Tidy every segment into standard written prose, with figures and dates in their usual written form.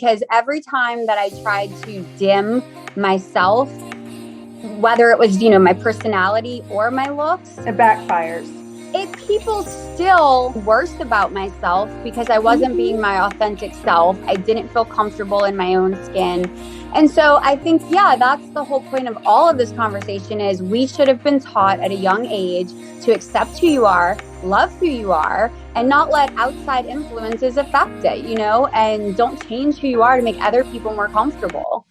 because every time that I tried to dim myself, whether it was, my personality or my looks, it backfires. People still worse about myself because I wasn't being my authentic self. I didn't feel comfortable in my own skin. And so I think, that's the whole point of all of this conversation is we should have been taught at a young age to accept who you are, love who you are, and not let outside influences affect it, and don't change who you are to make other people more comfortable.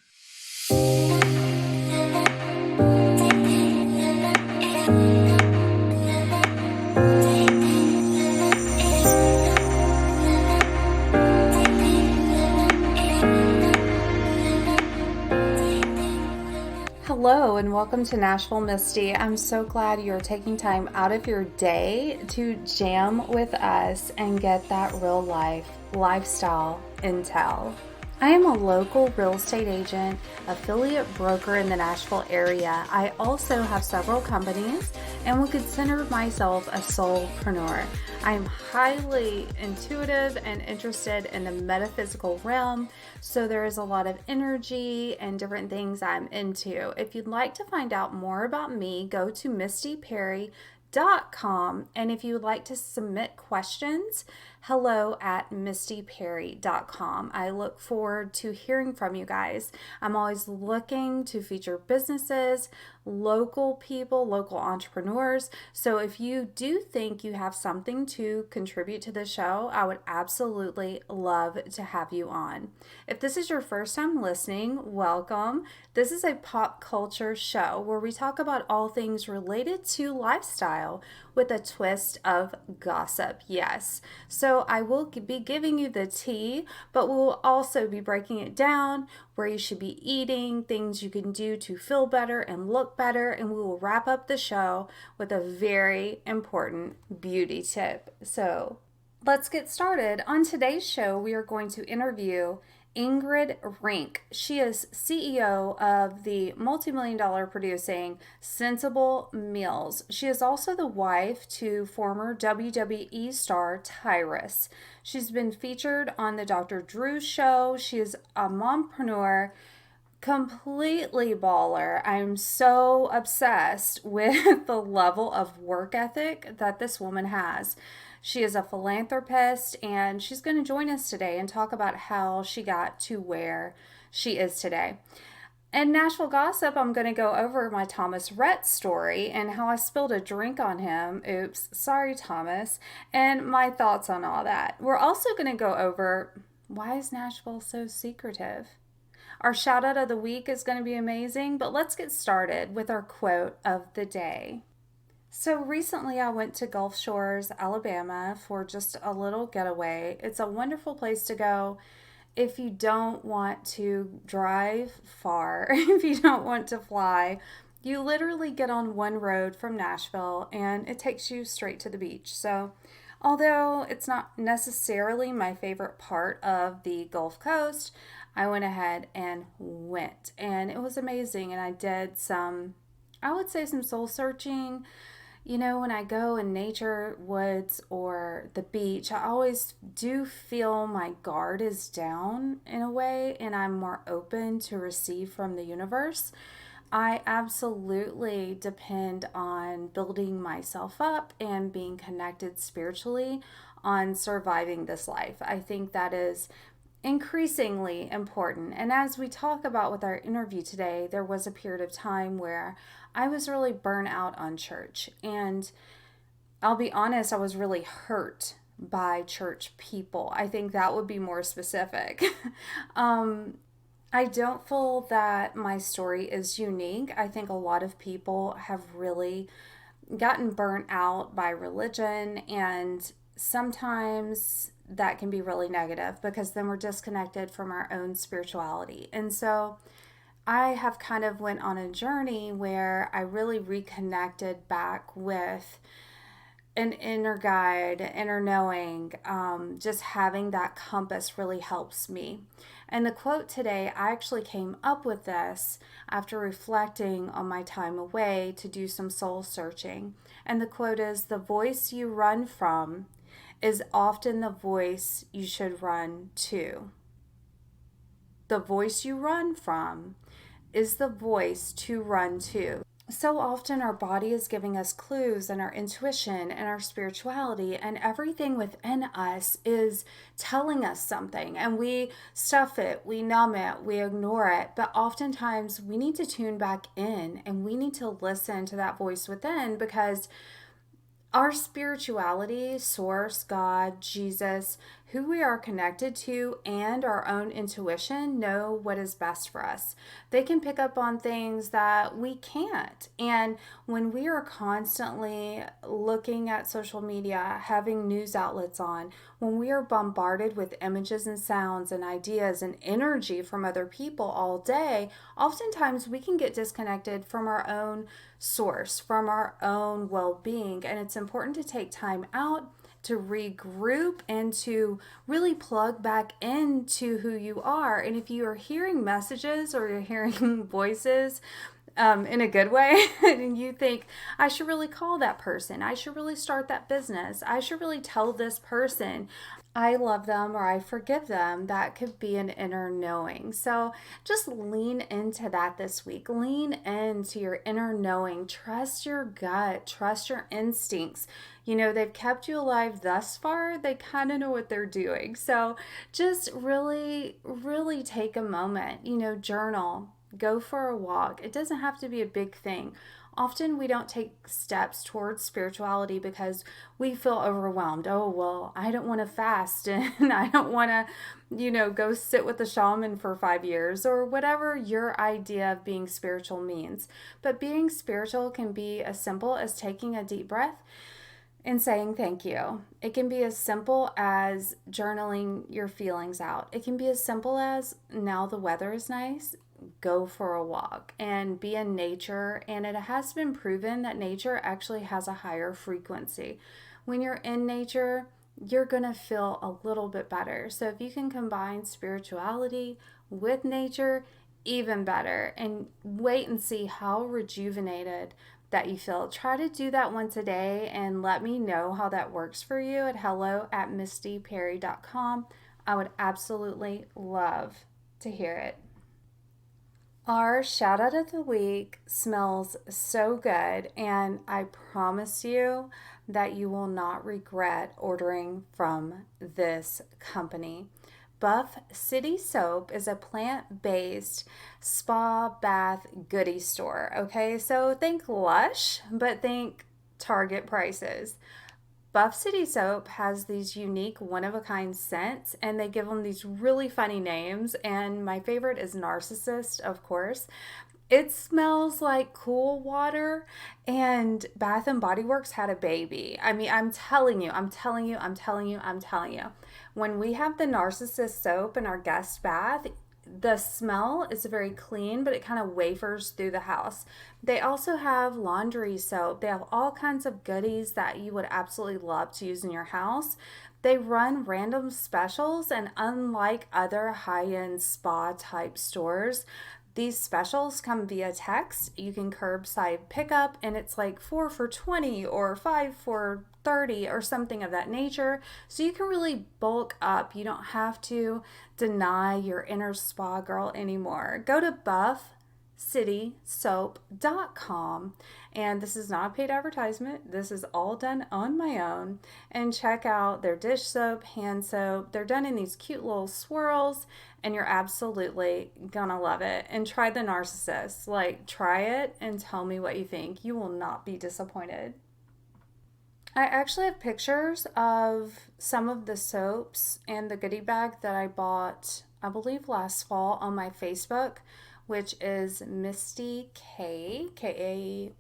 Hello and welcome to Nashville, Misty. I'm so glad you're taking time out of your day to jam with us and get that real life lifestyle intel. I am a local real estate agent, affiliate broker in the Nashville area. I also have several companies and would consider myself a soulpreneur. I am highly intuitive and interested in the metaphysical realm, so there is a lot of energy and different things I'm into. If you'd like to find out more about me, go to mistyperry.com, and if you would like to submit questions, hello@mistyperry.com. I look forward to hearing from you guys. I'm always looking to feature businesses, local people, local entrepreneurs. So if you do think you have something to contribute to the show, I would absolutely love to have you on. If this is your first time listening, welcome. This is a pop culture show where we talk about all things related to lifestyle with a twist of gossip. Yes. So I will be giving you the tea, but we will also be breaking it down, where you should be eating, things you can do to feel better and look better, and we will wrap up the show with a very important beauty tip. So let's get started. On today's show, we are going to interview Ingrid Rinck. She is CEO of the multi-million-dollar producing Sensible Meals. She is also the wife to former WWE star Tyrus. She's been featured on the Dr. Drew show. She is a mompreneur, completely baller. I'm so obsessed with the level of work ethic that this woman has. She is a philanthropist, and she's going to join us today and talk about how she got to where she is today. In Nashville Gossip, I'm going to go over my Thomas Rhett story and how I spilled a drink on him. Oops, sorry, Thomas. And my thoughts on all that. We're also going to go over why is Nashville so secretive? Our shout out of the week is going to be amazing, but let's get started with our quote of the day. So recently I went to Gulf Shores, Alabama for just a little getaway. It's a wonderful place to go if you don't want to drive far, if you don't want to fly. You literally get on one road from Nashville and it takes you straight to the beach. So although it's not necessarily my favorite part of the Gulf Coast, I went ahead and went, and it was amazing. And I did some soul searching. When I go in nature, woods, or the beach, I always do feel my guard is down in a way, and I'm more open to receive from the universe. I absolutely depend on building myself up and being connected spiritually on surviving this life. I think that is increasingly important. And as we talk about with our interview today, there was a period of time where I was really burnt out on church. And I'll be honest, I was really hurt by church people. I think that would be more specific. I don't feel that my story is unique. I think a lot of people have really gotten burnt out by religion, and sometimes that can be really negative because then we're disconnected from our own spirituality. And so I have kind of went on a journey where I really reconnected back with an inner guide, inner knowing. Just having that compass really helps me. And the quote today, I actually came up with this after reflecting on my time away to do some soul searching. And the quote is, "The voice you run from is often the voice you should run to." the voice you run from is the voice to run to. So often our body is giving us clues, and our intuition and our spirituality and everything within us is telling us something, and we stuff it, we numb it, we ignore it. But oftentimes we need to tune back in and we need to listen to that voice within, because our spirituality, source, God, Jesus, who we are connected to, and our own intuition know what is best for us. They can pick up on things that we can't. And when we are constantly looking at social media, having news outlets on, when we are bombarded with images and sounds and ideas and energy from other people all day, oftentimes we can get disconnected from our own source, from our own well-being. And it's important to take time out to regroup and to really plug back into who you are. And if you are hearing messages or you're hearing voices in a good way, and you think, I should really call that person, I should really start that business, I should really tell this person I love them or I forgive them, that could be an inner knowing. So just lean into that this week. Lean into your inner knowing. Trust your gut. Trust your instincts. You know, they've kept you alive thus far. They kind of know what they're doing. So just really, really take a moment, journal, go for a walk. It doesn't have to be a big thing. Often we don't take steps towards spirituality because we feel overwhelmed. Oh, well, I don't want to fast and I don't want to, go sit with the shaman for 5 years or whatever your idea of being spiritual means. But being spiritual can be as simple as taking a deep breath and saying thank you. It can be as simple as journaling your feelings out. It can be as simple as, now the weather is nice, go for a walk and be in nature. And it has been proven that nature actually has a higher frequency. When you're in nature, you're going to feel a little bit better. So if you can combine spirituality with nature, even better. And wait and see how rejuvenated that you feel. Try to do that once a day and let me know how that works for you at hello@mistyperry.com. I would absolutely love to hear it. Our shout out of the week smells so good, and I promise you that you will not regret ordering from this company. Buff City Soap is a plant-based spa bath goodie store. Okay, so think Lush, but think Target prices. Buff City Soap has these unique one-of-a-kind scents, and they give them these really funny names, and my favorite is Narcissist, of course. It smells like cool water, and Bath and Body Works had a baby. I mean, I'm telling you. When we have the Narcissist soap in our guest bath, the smell is very clean, but it kind of wafers through the house. They also have laundry soap. They have all kinds of goodies that you would absolutely love to use in your house. They run random specials, and unlike other high-end spa type stores, these specials come via text. You can curbside pickup, and it's like 4 for $20 or 5 for $30 or something of that nature. So you can really bulk up. You don't have to deny your inner spa girl anymore. Go to buffcitysoap.com, and this is not a paid advertisement. This is all done on my own. And check out their dish soap, hand soap. They're done in these cute little swirls, and you're absolutely gonna love it. And try the Narcissist. Like, try it and tell me what you think. You will not be disappointed. I actually have pictures of some of the soaps and the goodie bag that I bought, I believe last fall, on my Facebook, which is Misty K, Kaye.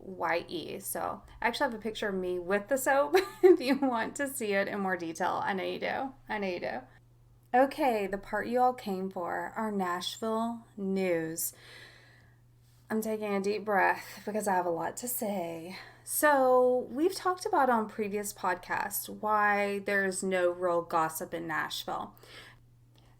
So I actually have a picture of me with the soap if you want to see it in more detail. I know you do. Okay, the part you all came for, our Nashville news. I'm taking a deep breath because I have a lot to say. So, we've talked about on previous podcasts why there's no real gossip in Nashville.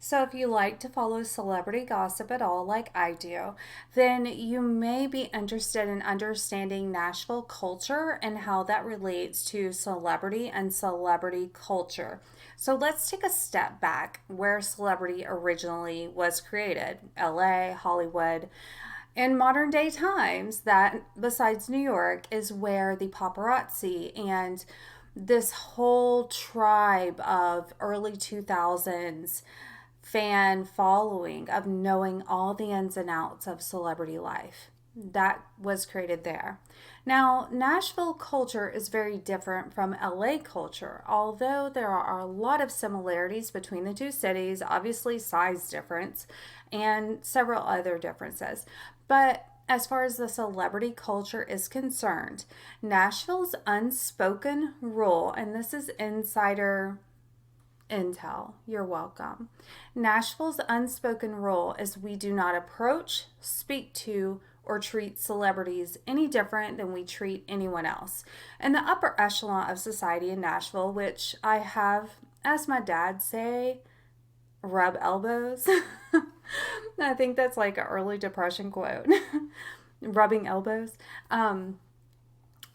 So, if you like to follow celebrity gossip at all, like I do, then you may be interested in understanding Nashville culture and how that relates to celebrity and celebrity culture. So, let's take a step back where celebrity originally was created: LA, Hollywood. In modern day times, that besides New York is where the paparazzi and this whole tribe of early 2000s fan following of knowing all the ins and outs of celebrity life. That was created there. Now, Nashville culture is very different from LA culture, although there are a lot of similarities between the two cities, obviously, size difference, and several other differences. But as far as the celebrity culture is concerned, Nashville's unspoken rule, and this is insider intel. You're welcome. Nashville's unspoken rule is we do not approach, speak to, or treat celebrities any different than we treat anyone else. In the upper echelon of society in Nashville, which I have, as my dad say, rub elbows. I think that's like an early depression quote. Rubbing elbows.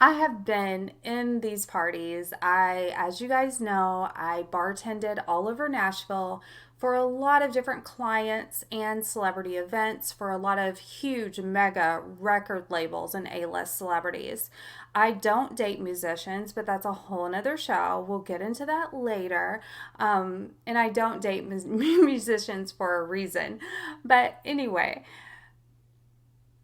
I have been in these parties. As you guys know, I bartended all over Nashville for a lot of different clients and celebrity events for a lot of huge mega record labels and A-list celebrities. I don't date musicians, but that's a whole nother show. We'll get into that later. And I don't date musicians for a reason. But anyway,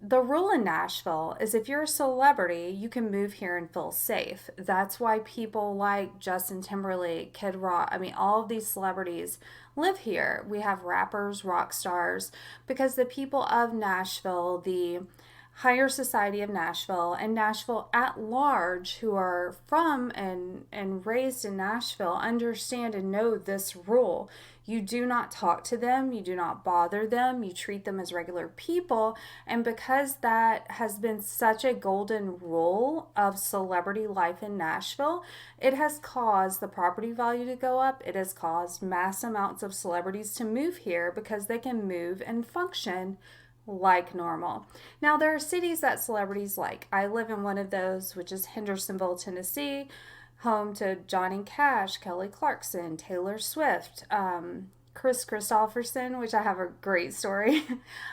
the rule in Nashville is if you're a celebrity, you can move here and feel safe. That's why people like Justin Timberlake, Kid Rock, I mean, all of these celebrities live here. We have rappers, rock stars, because the people of Nashville, the higher society of Nashville and Nashville at large who are from and raised in Nashville understand and know this rule. You do not talk to them, you do not bother them, you treat them as regular people. And because that has been such a golden rule of celebrity life in Nashville, it has caused the property value to go up. It has caused mass amounts of celebrities to move here because they can move and function like normal. Now, there are cities that celebrities like. I live in one of those, which is Hendersonville, Tennessee, home to Johnny Cash, Kelly Clarkson, Taylor Swift, Chris Christopherson, which I have a great story.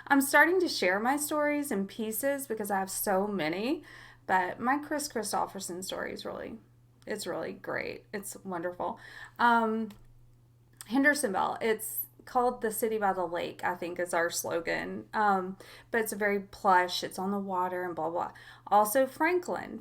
I'm starting to share my stories in pieces because I have so many, but my Chris Christopherson story is it's really great. It's wonderful. Hendersonville, it's called the city by the lake, I think is our slogan. But it's very plush, it's on the water and blah blah. Also Franklin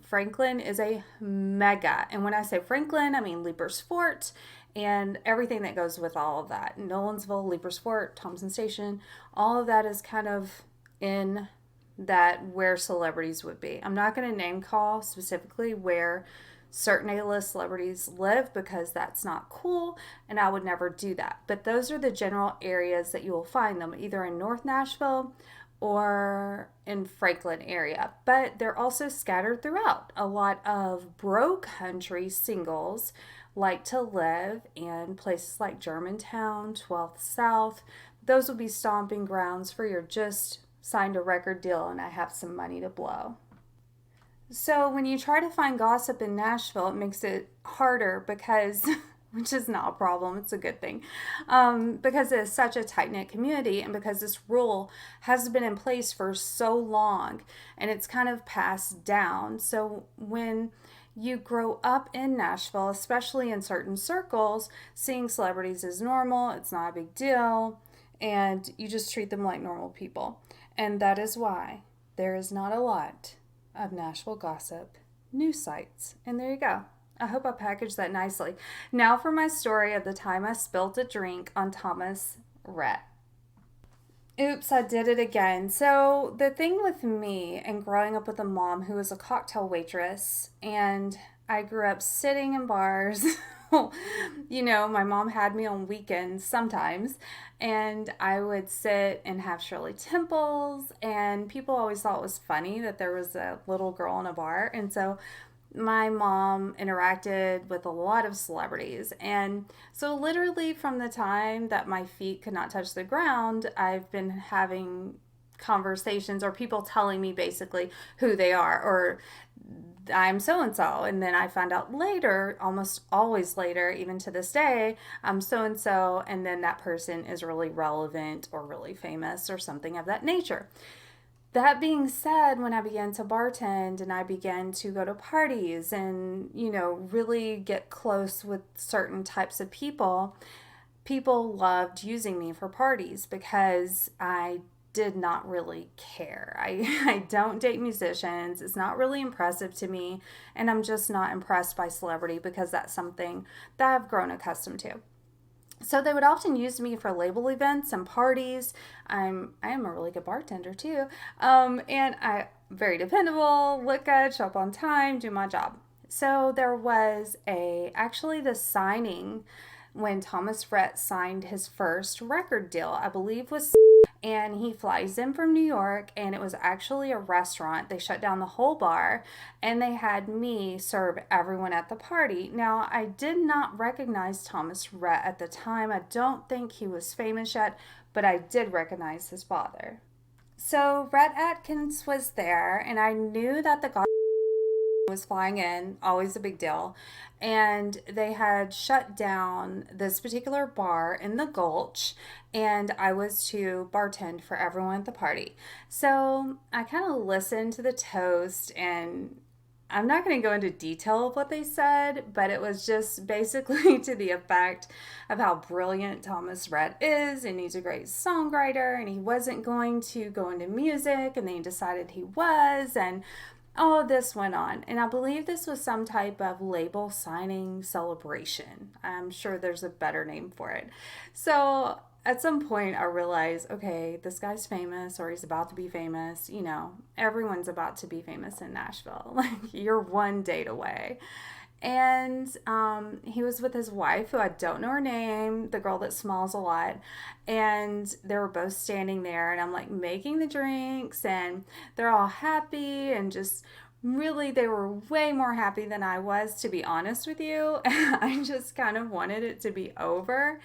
is a mega, and when I say Franklin, I mean Leaper's Fort and everything that goes with all of that. Nolensville, Leaper's Fort, Thompson Station, all of that is kind of in that where celebrities would be. I'm not going to name call specifically where certain A-list celebrities live because that's not cool and I would never do that. But those are the general areas that you will find them, either in North Nashville or in Franklin area. But they're also scattered throughout. A lot of bro country singles like to live in places like Germantown, 12th South. Those will be stomping grounds for your just signed a record deal and I have some money to blow. So when you try to find gossip in Nashville, it makes it harder because, which is not a problem, it's a good thing, because it's such a tight-knit community and because this rule has been in place for so long and it's kind of passed down. So when you grow up in Nashville, especially in certain circles, seeing celebrities is normal, it's not a big deal, and you just treat them like normal people. And that is why there is not a lot of Nashville gossip news sites. And there you go. I hope I packaged that nicely. Now for my story of the time I spilled a drink on Thomas Rhett. Oops, I did it again. So the thing with me and growing up with a mom who was a cocktail waitress, and I grew up sitting in bars. You know, my mom had me on weekends sometimes, and I would sit and have Shirley Temples, and people always thought it was funny that there was a little girl in a bar. And so my mom interacted with a lot of celebrities. And so, literally, from the time that my feet could not touch the ground, I've been having conversations or people telling me basically who they are, or I'm so and so. And then I find out later, almost always later, even to this day, I'm so and so. And then that person is really relevant or really famous or something of that nature. That being said, when I began to bartend and I began to go to parties and, really get close with certain types of people, people loved using me for parties because I did not really care. I don't date musicians. It's not really impressive to me. And I'm just not impressed by celebrity because that's something that I've grown accustomed to. So they would often use me for label events and parties. I am a really good bartender too, and I very dependable, look good, show up on time, do my job. So there was actually the signing when Thomas Rhett signed his first record deal, I believe was, and he flies in from New York, and it was actually a restaurant. They shut down the whole bar, and they had me serve everyone at the party. Now, I did not recognize Thomas Rhett at the time. I don't think he was famous yet, but I did recognize his father. So Rhett Atkins was there, and I knew that the was flying in, always a big deal. And they had shut down this particular bar in the Gulch, and I was to bartend for everyone at the party. So I kind of listened to the toast, and I'm not going to go into detail of what they said, but it was just basically to the effect of how brilliant Thomas Rhett is, and he's a great songwriter, and he wasn't going to go into music, and they decided he was, and all of this went on. And I believe this was some type of label signing celebration. I'm sure there's a better name for it. So at some point I realized, okay, this guy's famous, or he's about to be famous. Everyone's about to be famous in Nashville. Like, you're one date away. And he was with his wife, who I don't know her name, the girl that smiles a lot. And they were both standing there, and I'm like making the drinks, and they're all happy, and just really, they were way more happy than I was, to be honest with you. I just kind of wanted it to be over.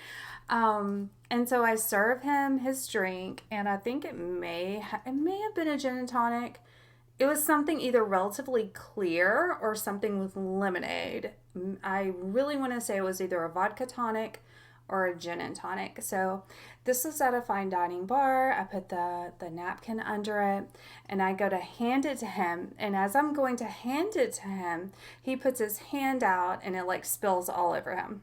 And so I serve him his drink, and I think it may have been a gin and tonic. It was something either relatively clear or something with lemonade. I really want to say it was either a vodka tonic or a gin and tonic. So this was at a fine dining bar. I put the napkin under it, and I go to hand it to him. And as I'm going to hand it to him, he puts his hand out, and it like spills all over him.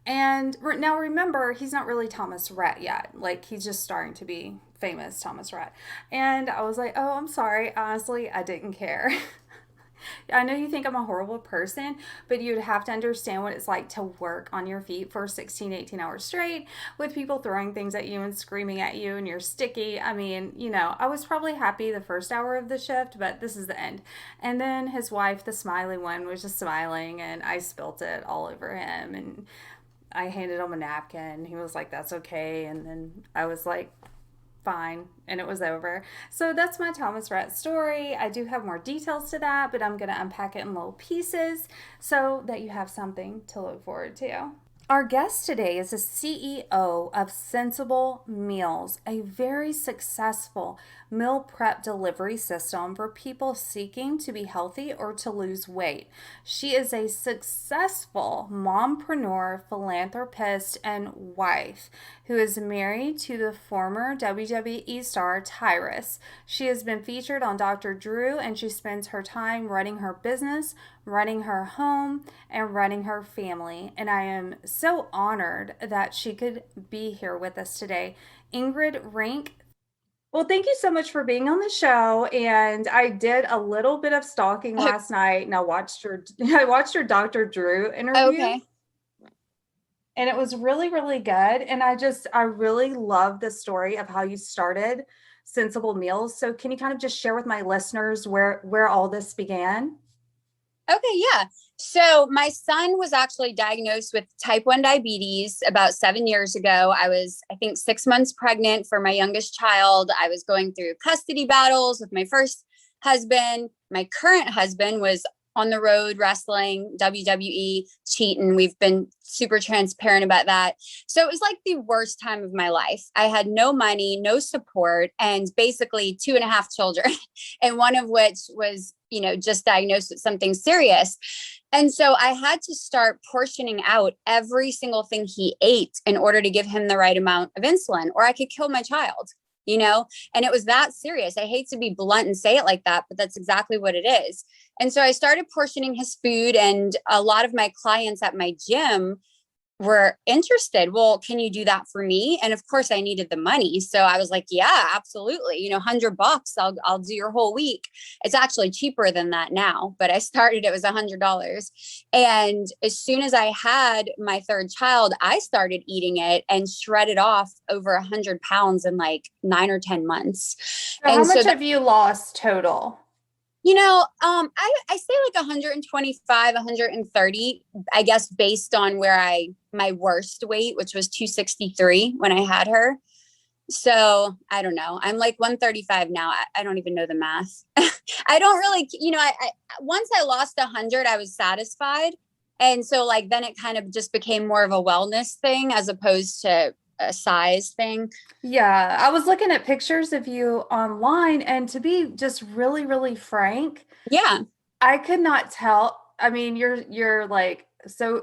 And now remember, he's not really Thomas Rhett yet. Like, he's just starting to be famous Thomas Rhett. And I was like, oh, I'm sorry. Honestly, I didn't care. I know you think I'm a horrible person, but you'd have to understand what it's like to work on your feet for 16, 18 hours straight with people throwing things at you and screaming at you, and you're sticky. I mean, I was probably happy the first hour of the shift, but this is the end. And then his wife, the smiley one, was just smiling, and I spilt it all over him, and I handed him a napkin. He was like, that's okay. And then I was like, fine. And it was over. So that's my Thomas Rhett story. I do have more details to that, but I'm going to unpack it in little pieces so that you have something to look forward to. Our guest today is the CEO of Sensible Meals, a very successful meal prep delivery system for people seeking to be healthy or to lose weight. She is a successful mompreneur, philanthropist, and wife who is married to the former WWE star Tyrus. She has been featured on Dr. Drew, and she spends her time running her business, running her home, and running her family. And I am so honored that she could be here with us today. Ingrid Rinck. Well, thank you so much for being on the show. And I did a little bit of stalking last night, and I watched your Dr. Drew interview. Okay. And it was really, really good. And I really love the story of how you started Sensible Meals. So can you kind of just share with my listeners where all this began? Okay, yeah. So my son was actually diagnosed with type 1 diabetes about 7 years ago. I was, I think, 6 months pregnant for my youngest child. I was going through custody battles with my first husband. My current husband was on the road wrestling, WWE, cheating. We've been super transparent about that. So it was like the worst time of my life. I had no money, no support, and basically 2.5 children, and one of which was, just diagnosed with something serious. And so I had to start portioning out every single thing he ate in order to give him the right amount of insulin, or I could kill my child, and it was that serious. I hate to be blunt and say it like that, but that's exactly what it is. And so I started portioning his food, and a lot of my clients at my gym were interested. Well, can you do that for me? And of course I needed the money. So I was like, yeah, absolutely. $100, I'll do your whole week. It's actually cheaper than that now, but I started, it was $100. And as soon as I had my third child, I started eating it and shredded off over 100 pounds in like 9 or 10 months. So how And much so have you lost total? I say like 125, 130, I guess, based on my worst weight, which was 263 when I had her. So I don't know. I'm like 135 now. I don't even know the math. I don't really, once I lost 100, I was satisfied. And so like, then it kind of just became more of a wellness thing as opposed to a size thing. Yeah, I was looking at pictures of you online, and to be just really, really frank, Yeah. I could not tell. I mean, you're like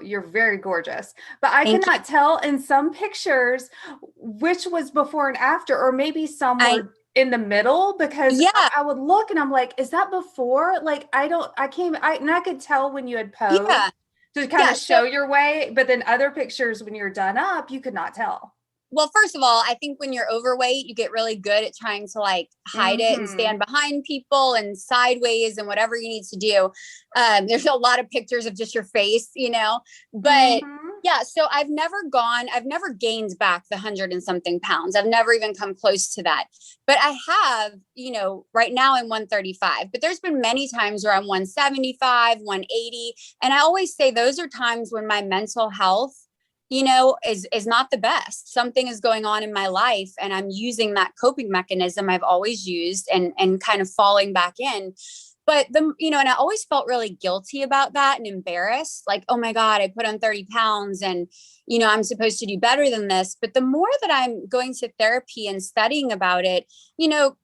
you're very gorgeous, but I could Thank you. not tell in some pictures which was before and after, or maybe some I, were in the middle because yeah. I would look and I'm like, is that before? Like, and I could tell when you had posed Yeah. to kind Yeah. of show your way, but then other pictures when you're done up, you could not tell. Well, first of all, I think when you're overweight, you get really good at trying to like hide it and Hmm. stand behind people and sideways and whatever you need to do. There's a lot of pictures of just your face. But Hmm. yeah, so I've never gained back the 100 and something pounds. I've never even come close to that. But I have, right now I'm 135, but there's been many times where I'm 175, 180. And I always say those are times when my mental health is not the best. Something is going on in my life and I'm using that coping mechanism I've always used and kind of falling back in. But and I always felt really guilty about that and embarrassed, like, oh my God, I put on 30 pounds and, I'm supposed to do better than this. But the more that I'm going to therapy and studying about it,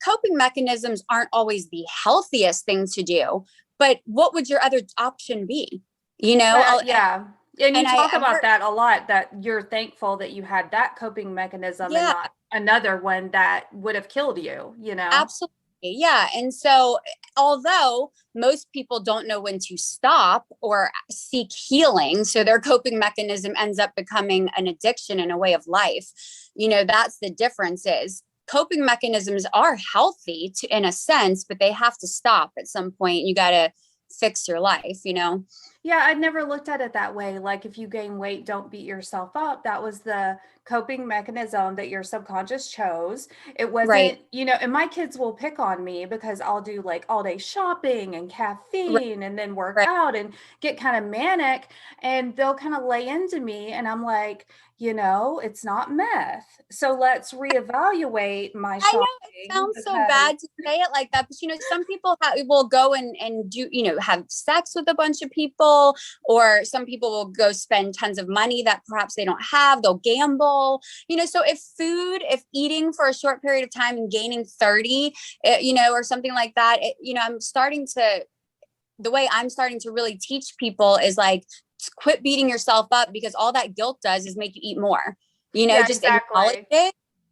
coping mechanisms aren't always the healthiest thing to do. But what would your other option be? Yeah. And you And talk I've about heard, that a lot, that you're thankful that you had that coping mechanism and yeah, not another one that would have killed you, you know? absolutely. Yeah. And so, although most people don't know when to stop or seek healing, so their coping mechanism ends up becoming an addiction and a way of life, that's the difference is coping mechanisms are healthy in a sense, but they have to stop at some point. You got to fix your life. Yeah, I'd never looked at it that way. Like, if you gain weight, don't beat yourself up. That was the coping mechanism that your subconscious chose. It Right. wasn't, and my kids will pick on me because I'll do like all day shopping and Right. caffeine and then work Right. out and get kind of manic. And they'll kind of lay into me. And I'm like, it's not meth. So let's reevaluate my I know it shopping sounds so because, bad to say it like that, but some people will go and do, have sex with a bunch of people, or some people will go spend tons of money that perhaps they don't have. They'll gamble. So if eating for a short period of time and gaining 30, or something like that, the way I'm starting to really teach people is like, quit beating yourself up because all that guilt does is make you eat more. yeah, Just exactly.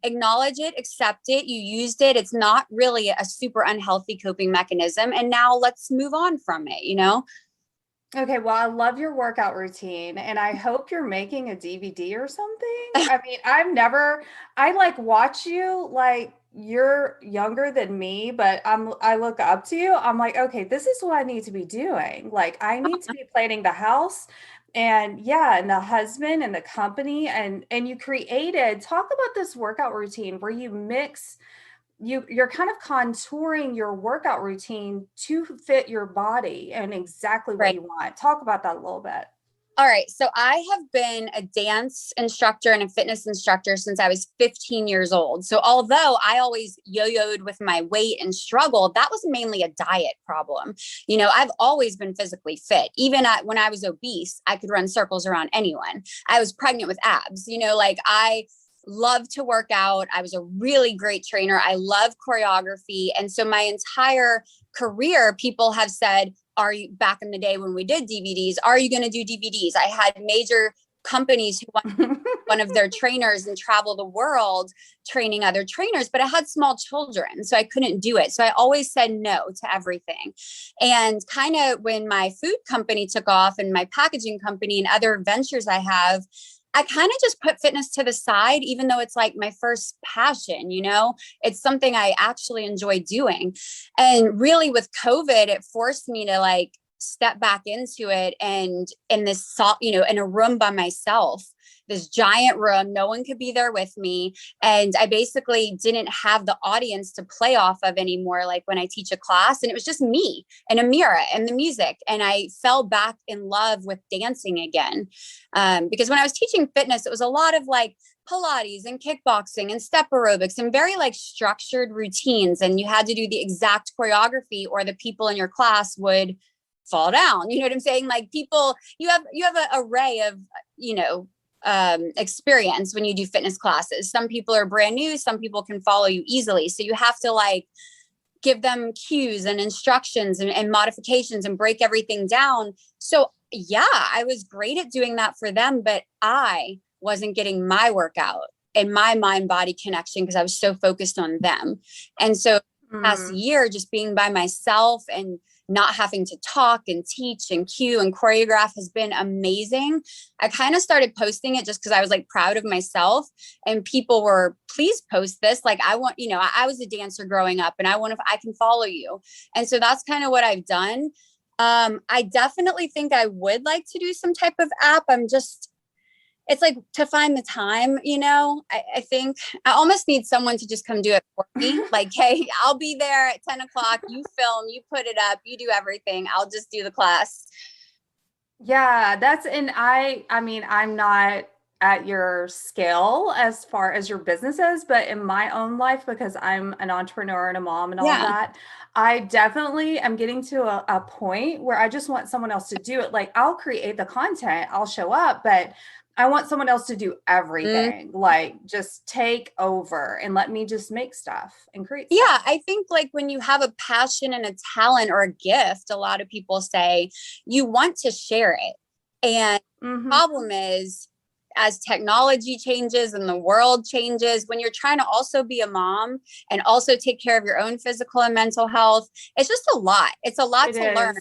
acknowledge it, accept it. You used it. It's not really a super unhealthy coping mechanism. And now let's move on from it. Okay, well, I love your workout routine and I hope you're making a DVD or something. I mean, I like watch you like you're younger than me, but I look up to you. I'm like, okay, this is what I need to be doing. Like, I need to be planning the house and yeah, and the husband and the company and you created, talk about this workout routine where you mix you're kind of contouring your workout routine to fit your body and exactly what Right. you want. Talk about that a little bit. All right. So I have been a dance instructor and a fitness instructor since I was 15 years old. So although I always yo-yoed with my weight and struggled, that was mainly a diet problem. I've always been physically fit. Even when I was obese, I could run circles around anyone. I was pregnant with abs. Like I love to work out. I was a really great trainer. I love choreography. And so my entire career, people have said, are you, back in the day when we did DVDs, are you going to do DVDs? I had major companies who wanted one of their trainers and travel the world training other trainers, but I had small children, so I couldn't do it. So I always said no to everything. And kind of when my food company took off and my packaging company and other ventures I have, I kind of just put fitness to the side, even though it's like my first passion, it's something I actually enjoy doing. And really with COVID, it forced me to like step back into it and in this, in a room by myself, this giant room, no one could be there with me. And I basically didn't have the audience to play off of anymore. Like when I teach a class and it was just me and a mirror and the music. And I fell back in love with dancing again. Because when I was teaching fitness, it was a lot of like Pilates and kickboxing and step aerobics and very like structured routines. And you had to do the exact choreography or the people in your class would fall down. You know what I'm saying? Like people, you have an array of, experience when you do fitness classes. Some people are brand new. Some people can follow you easily. So you have to like give them cues and instructions and modifications and break everything down. So yeah, I was great at doing that for them, but I wasn't getting my workout and my mind body connection because I was so focused on them. And so past year, just being by myself and not having to talk and teach and cue and choreograph has been amazing. I kind of started posting it just because I was like proud of myself and people were, please post this. Like I want, I was a dancer growing up and I want, if I can follow you. And so that's kind of what I've done. I definitely think I would like to do some type of app. It's like to find the time, I think I almost need someone to just come do it for me. Like, hey, I'll be there at 10 o'clock. You film, you put it up, you do everything. I'll just do the class. Yeah, I mean, I'm not at your scale as far as your business is, but in my own life, because I'm an entrepreneur and a mom and all of that, I definitely am getting to a point where I just want someone else to do it. Like I'll create the content, I'll show up, but I want someone else to do everything, like just take over and let me just make stuff and create stuff. Yeah, I think like when you have a passion and a talent or a gift, a lot of people say you want to share it. And the problem is, as technology changes and the world changes, when you're trying to also be a mom and also take care of your own physical and mental health, it's just a lot. It's a lot to learn.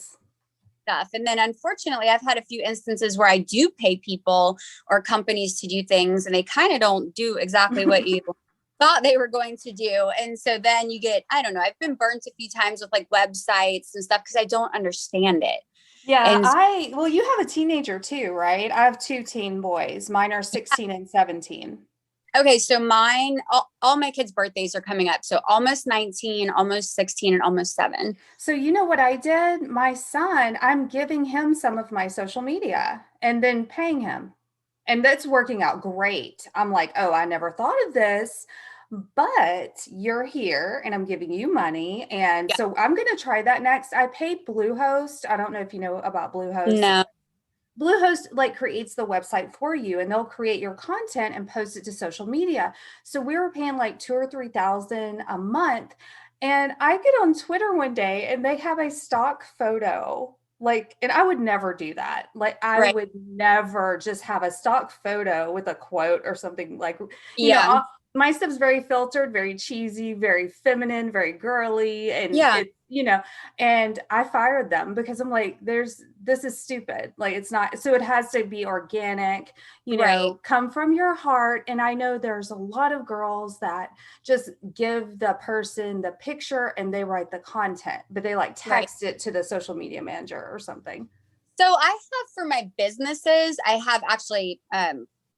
Stuff. And then unfortunately, I've had a few instances where I do pay people or companies to do things and they kind of don't do exactly what you thought they were going to do. And so then you get, I don't know, I've been burnt a few times with like websites and stuff because I don't understand it. Yeah, And well, you have a teenager too, right? I have two teen boys. Mine are 16 and 17. okay, so mine, all my kids' birthdays are coming up. So almost 19, almost 16, and almost 7. So you know what I did? My son, I'm giving him some of my social media and then paying him. And that's working out great. I'm like, oh, I never thought of this, but you're here and I'm giving you money. And Yeah. so I'm going to try that next. I paid Bluehost. I don't know if you know about Bluehost. No. Bluehost like creates the website for you and they'll create your content and post it to social media. So we were paying like 2 or 3,000 a month. And I get on Twitter one day and they have a stock photo. Like, and I would never do that. Like, I Right. would never just have a stock photo with a quote or something like, Yeah. my stuff's very filtered, very cheesy, very feminine, very girly. And Yeah. and I fired them because I'm like, this is stupid. Like it's not, so it has to be organic, Right. come from your heart. And I know there's a lot of girls that just give the person the picture and they write the content, but they like text it to the social media manager or something. So I have for my businesses, I have actually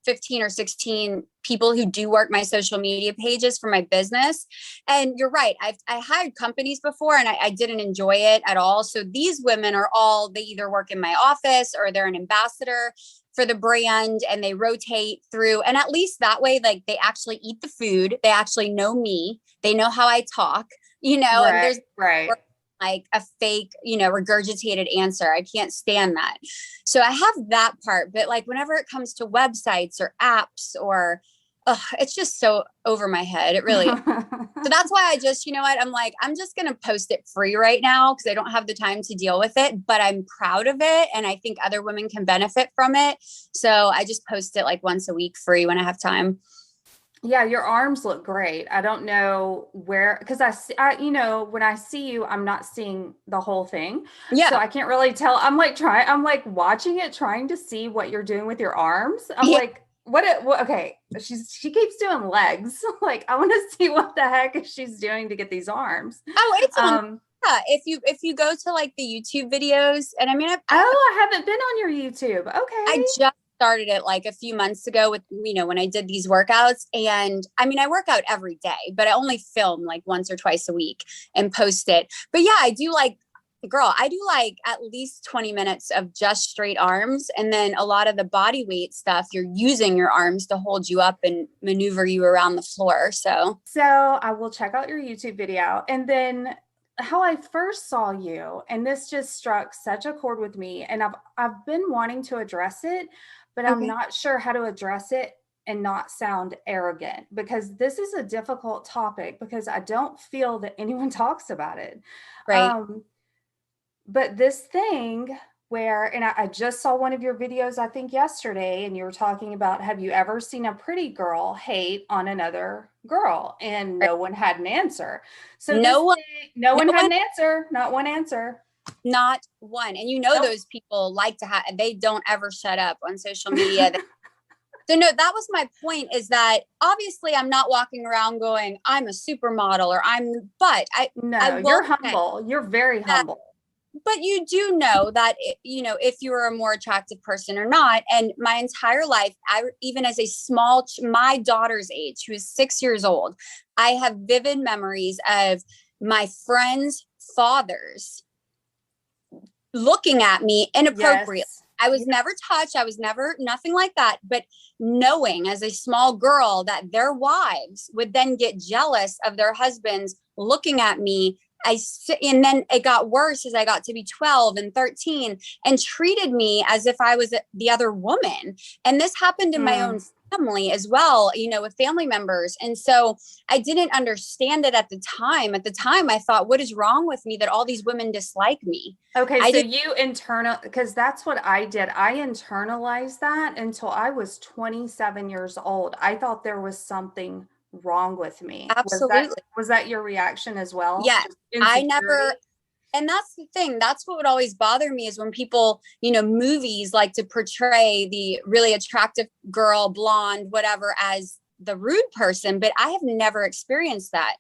15 or 16 people who do work my social media pages for my business. And you're right. I hired companies before and I didn't enjoy it at all. So these women are all, they either work in my office or they're an ambassador for the brand and they rotate through. And at least that way, like they actually eat the food. They actually know me. They know how I talk, and there's like a fake, regurgitated answer. I can't stand that. So I have that part, but like whenever it comes to websites or apps or it's just so over my head. It really is. So that's why I just, I'm like, I'm just going to post it free right now because I don't have the time to deal with it, but I'm proud of it. And I think other women can benefit from it. So I just post it like once a week free when I have time. Yeah, your arms look great. I don't know where, because I, when I see you, I'm not seeing the whole thing. Yeah. So I can't really tell. I'm like watching it, trying to see what you're doing with your arms. I'm like, okay. She keeps doing legs. Like, I want to see what the heck she's doing to get these arms. Oh, it's yeah. If you go to like the YouTube videos, and I mean, I haven't been on your YouTube. Okay. I just started it like a few months ago with, when I did these workouts. And I mean, I work out every day, but I only film like once or twice a week and post it. But yeah, I do like at least 20 minutes of just straight arms. And then a lot of the body weight stuff, you're using your arms to hold you up and maneuver you around the floor. So I will check out your YouTube video. And then how I first saw you, and this just struck such a chord with me, and I've been wanting to address it, but I'm not sure how to address it and not sound arrogant, because this is a difficult topic because I don't feel that anyone talks about it. Right. But this thing where, and I just saw one of your videos, I think yesterday, and you were talking about, have you ever seen a pretty girl hate on another girl? And no one had an answer. So no one had an answer, not one answer. Not one. And those people like to they don't ever shut up on social media. So no, that was my point, is that obviously I'm not walking around going, I'm a supermodel or you're humble. You're very humble. But you do know that, if you were a more attractive person or not. And my entire life, even as my daughter's age, who is 6 years old, I have vivid memories of my friends' fathers looking at me inappropriately. Yes. I was never touched. I was never, nothing like that. But knowing as a small girl that their wives would then get jealous of their husbands looking at me, and then it got worse as I got to be 12 and 13 and treated me as if I was the other woman. And this happened in my own family as well, with family members. And so I didn't understand it at the time. At the time, I thought, what is wrong with me that all these women dislike me? Okay. Because that's what I did. I internalized that until I was 27 years old. I thought there was something wrong with me. Absolutely. Was that your reaction as well? Yeah. And that's the thing. That's what would always bother me, is when people, movies like to portray the really attractive girl, blonde, whatever, as the rude person. But I have never experienced that.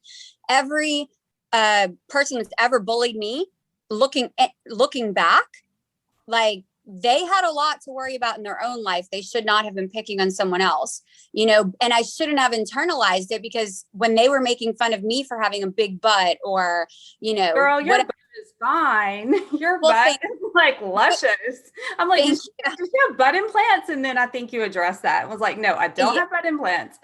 Every person that's ever bullied me, looking back, like, they had a lot to worry about in their own life. They should not have been picking on someone else, and I shouldn't have internalized it, because when they were making fun of me for having a big butt or, girl, your butt is fine. Your butt is like luscious. I'm like, you have butt implants? And then I think you addressed that. I was like, no, I don't have butt implants.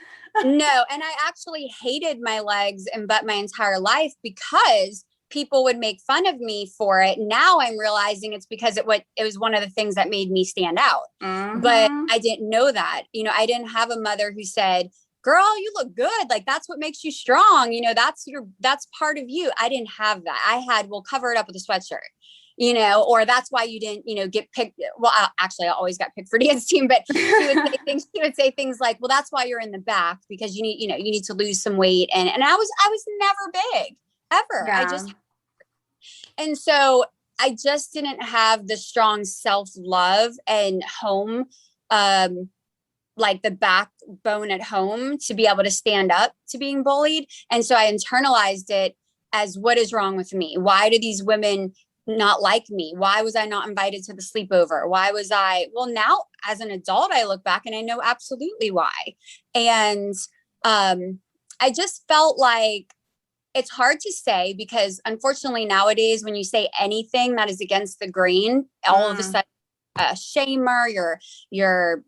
No. And I actually hated my legs and butt my entire life because people would make fun of me for it. Now I'm realizing it's because it was one of the things that made me stand out. But I didn't know that. I didn't have a mother who said, girl, you look good. Like, that's what makes you strong. That's part of you. I didn't have that. I had, well, cover it up with a sweatshirt, or that's why you didn't, get picked. Well, I always got picked for dance team, but she would say things like, well, that's why you're in the back, because you need to lose some weight. And I was never big ever. Yeah. And so I just didn't have the strong self-love and home, like the backbone at home to be able to stand up to being bullied. And so I internalized it as, what is wrong with me? Why do these women not like me? Why was I not invited to the sleepover? Why was I, well, now as an adult, I look back and I know absolutely why. And I just felt like it's hard to say because unfortunately nowadays, when you say anything that is against the grain, all of a Mm. sudden a shamer, you're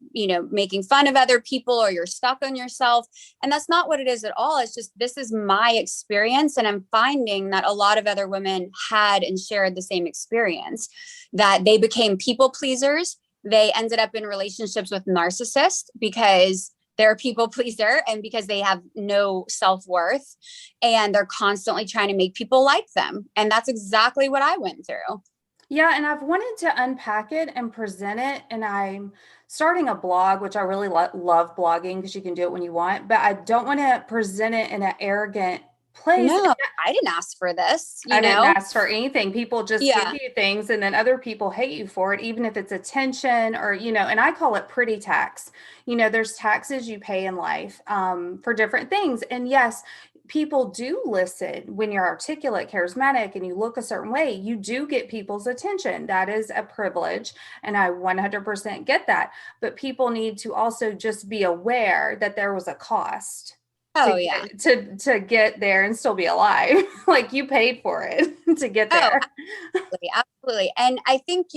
making fun of other people, or you're stuck on yourself. And that's not what it is at all. It's just, this is my experience, and I'm finding that a lot of other women had and shared the same experience, that they became people pleasers. They ended up in relationships with narcissists because they're a people pleaser and because they have no self-worth, and they're constantly trying to make people like them. And that's exactly what I went through. Yeah, and I've wanted to unpack it and present it, and I'm starting a blog, which I really love blogging because you can do it when you want, but I don't want to present it in an arrogant place. No, I didn't ask for this, I you didn't know? ask for anything. People just give Yeah. you things, and then other people hate you for it, even if it's attention or, and I call it pretty tax. There's taxes you pay in life for different things. And yes, people do listen when you're articulate, charismatic, and you look a certain way. You do get people's attention. That is a privilege. And I 100% get that. But people need to also just be aware that there was a cost Oh, yeah. to get there and still be alive. Like you paid for it to get Oh, there. absolutely. Absolutely. And I think,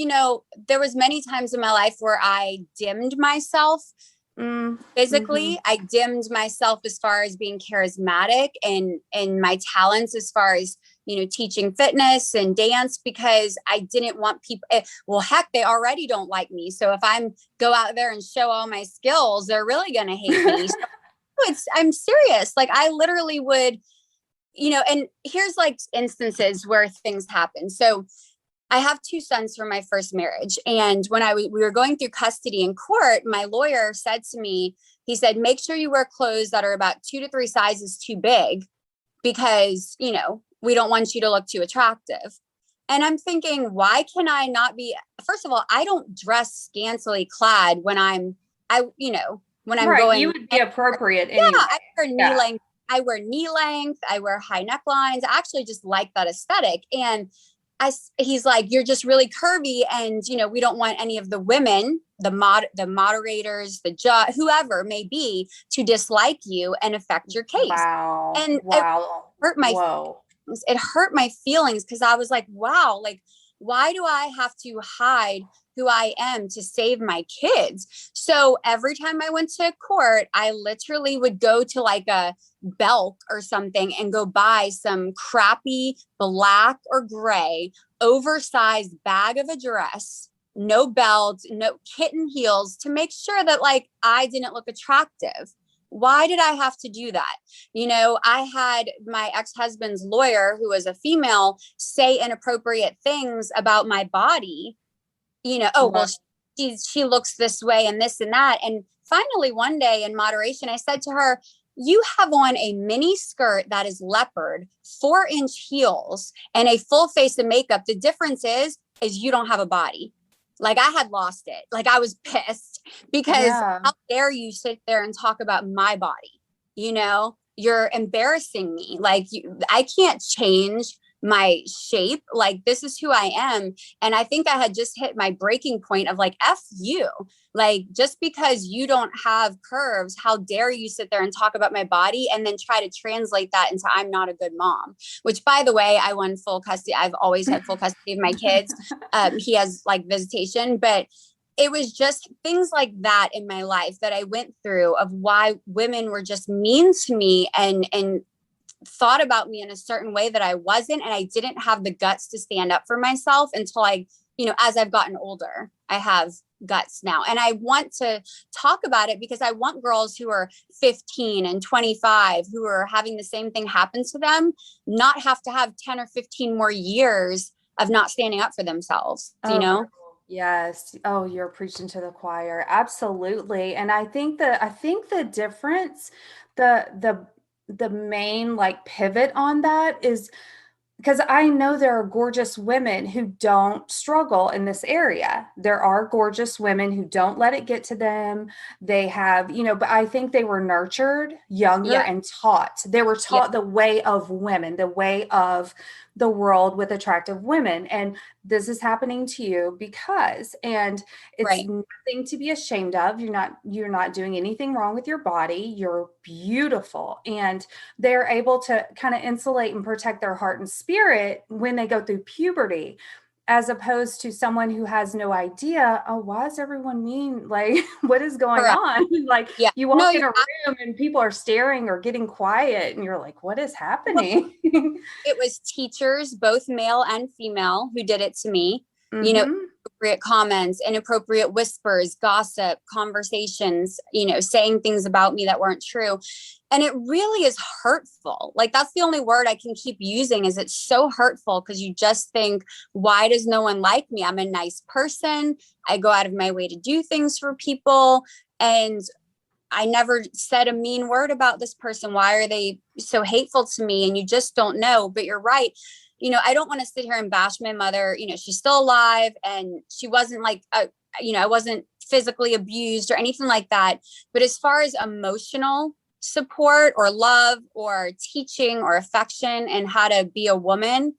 there was many times in my life where I dimmed myself Mm-hmm. physically. I dimmed myself as far as being charismatic and my talents as far as, teaching fitness and dance, because I didn't want people, well, heck, they already don't like me. So if I'm go out there and show all my skills, they're really going to hate me. So I'm serious. Like I literally would, and here's like instances where things happen. So I have two sons from my first marriage. And when we were going through custody in court, my lawyer said to me, he said, make sure you wear clothes that are about 2 to 3 sizes too big, because, we don't want you to look too attractive. And I'm thinking, why can I not be, first of all, I don't dress scantily clad when I'm Right. You going. would be appropriate Yeah, anyway. I wear knee Yeah. length. I wear knee length. I wear high necklines. I actually just like that aesthetic. And he's like, you're just really curvy, and we don't want any of the women, the moderators, the judge, whoever may be, to dislike you and affect your case. Wow. And Wow. hurt my Whoa. it hurt my feelings, because I was like, wow, like, why do I have to hide who I am to save my kids? So every time I went to court, I literally would go to like a Belk or something and go buy some crappy black or gray oversized bag of a dress, no belt, no kitten heels, to make sure that like I didn't look attractive. Why did I have to do that? I had my ex-husband's lawyer, who was a female, say inappropriate things about my body. Oh, well, Well, she looks this way and this and that. And finally, one day in moderation, I said to her, you have on a mini skirt that is leopard, 4-inch heels, and a full face of makeup. The difference is you don't have a body. Like I had lost it. Like I was pissed, because yeah. how dare you sit there and talk about my body? You're embarrassing me. Like I can't change my shape. Like this is who I am. And I think I had just hit my breaking point of like, F you. Like just because you don't have curves, how dare you sit there and talk about my body and then try to translate that into I'm not a good mom, which by the way, I won full custody. I've always had full custody of my kids. He has like visitation, but it was just things like that in my life that I went through, of why women were just mean to me and thought about me in a certain way that I wasn't. And I didn't have the guts to stand up for myself until as I've gotten older, I have guts now. And I want to talk about it because I want girls who are 15 and 25 who are having the same thing happen to them not have to have 10 or 15 more years of not standing up for themselves, Oh, yes. Oh, you're preaching to the choir. Absolutely. And I think the difference, the the main like pivot on that is because I know there are gorgeous women who don't struggle in this area. There are gorgeous women who don't let it get to them. They have, but I think they were nurtured younger Yeah, and taught. They were yeah, taught the way of women, the way of the world with attractive women. And this is happening to you and it's right. nothing to be ashamed of. You're not doing anything wrong with your body. You're beautiful. And they're able to kind of insulate and protect their heart and spirit when they go through puberty, as opposed to someone who has no idea, oh, why is everyone mean? Like, what is going Correct. on? Like, Yeah. you No, walk in you're a room and people are staring or getting quiet, and you're like, what is well, happening? it was teachers, both male and female, who did it to me. Mm-hmm. Inappropriate comments, inappropriate whispers, gossip, conversations, saying things about me that weren't true. And it really is hurtful. Like, that's the only word I can keep using, is it's so hurtful, because you just think, why does no one like me? I'm a nice person. I go out of my way to do things for people. And I never said a mean word about this person. Why are they so hateful to me? And you just don't know. But you're right. I don't want to sit here and bash my mother. She's still alive, and she wasn't like, I wasn't physically abused or anything like that. But as far as emotional support or love or teaching or affection and how to be a woman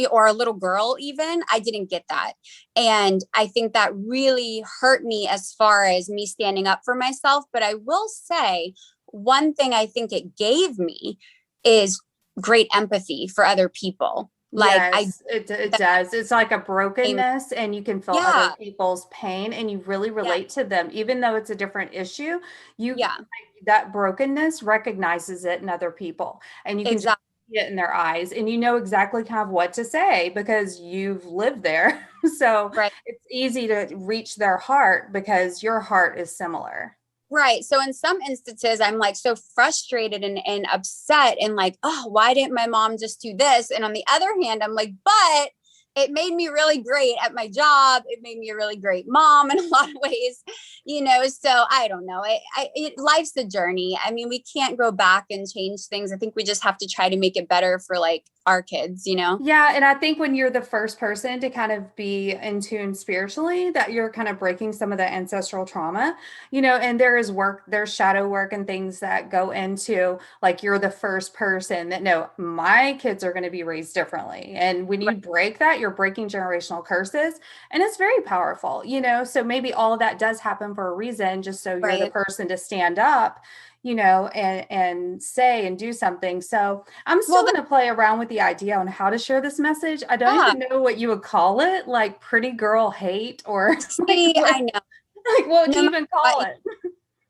or a little girl, even, I didn't get that. And I think that really hurt me as far as me standing up for myself. But I will say, one thing I think it gave me is great empathy for other people. Like, I Yes, it that does. It's like a came, brokenness, and you can feel other yeah, people's pain, and you really yeah, relate to them, even though it's a different issue. You yeah, that brokenness recognizes it in other people, and you can just exactly. see it in their eyes, and you know exactly kind of what to say because you've lived there. So Right. it's easy to reach their heart because your heart is similar. Right. So in some instances, I'm like so frustrated and upset and like, oh, why didn't my mom just do this? And on the other hand, I'm like, but it made me really great at my job. It made me a really great mom in a lot of ways. So I don't know. Life's a journey. I mean, we can't go back and change things. I think we just have to try to make it better for like our kids. Yeah, and I think when you're the first person to kind of be in tune spiritually, that you're kind of breaking some of the ancestral trauma, and there is work, there's shadow work and things that go into like you're the first person that no, my kids are going to be raised differently. And when you Right. break that, you're breaking generational curses, and it's very powerful. So maybe all of that does happen for a reason, just so you're the Right. person to stand up, and say and do something. So I'm still Well, going to play around with the idea on how to share this message. I don't yeah. even know what you would call it, like pretty girl hate or like See, what I know. would No you matter even what call it?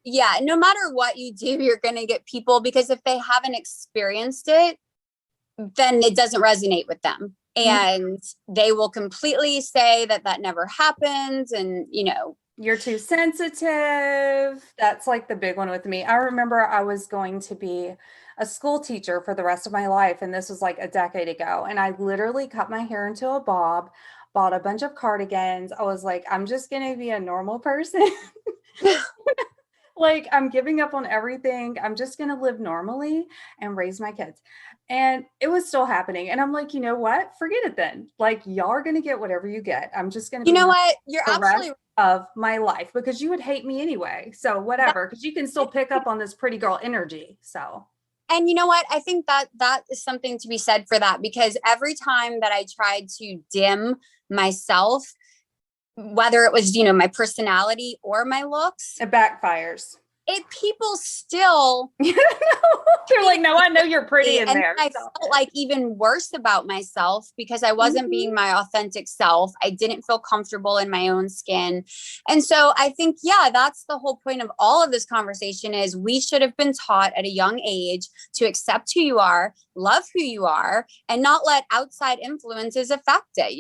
Yeah, no matter what you do, you're going to get people, because if they haven't experienced it, then it doesn't resonate with them. Mhm. And they will completely say that that never happened. And You're too sensitive. That's like the big one with me. I remember I was going to be a school teacher for the rest of my life, and this was like a decade ago. And I literally cut my hair into a bob, bought a bunch of cardigans. I was like, I'm just going to be a normal person. Like, I'm giving up on everything. I'm just going to live normally and raise my kids. And it was still happening. And I'm like, you know what? Forget it then. Like, y'all are going to get whatever you get. I'm just going to you be know normal what? You're the rest absolutely of my life because you would hate me anyway. So, right. whatever, because you can still pick up on this pretty girl energy. So, And you know what? I think that that is something to be said for that, because every time that I tried to dim myself, whether it was my personality or my looks, it backfires. people still They're like, no, I know you're pretty in and there. I Stop felt like even worse about myself, because I it. wasn't being my authentic self. I didn't feel comfortable in my own skin. And so I think, yeah, that's the whole point of all of this conversation, is we should have been taught at a young age to accept who you are, love who you are, and not let outside influences affect it,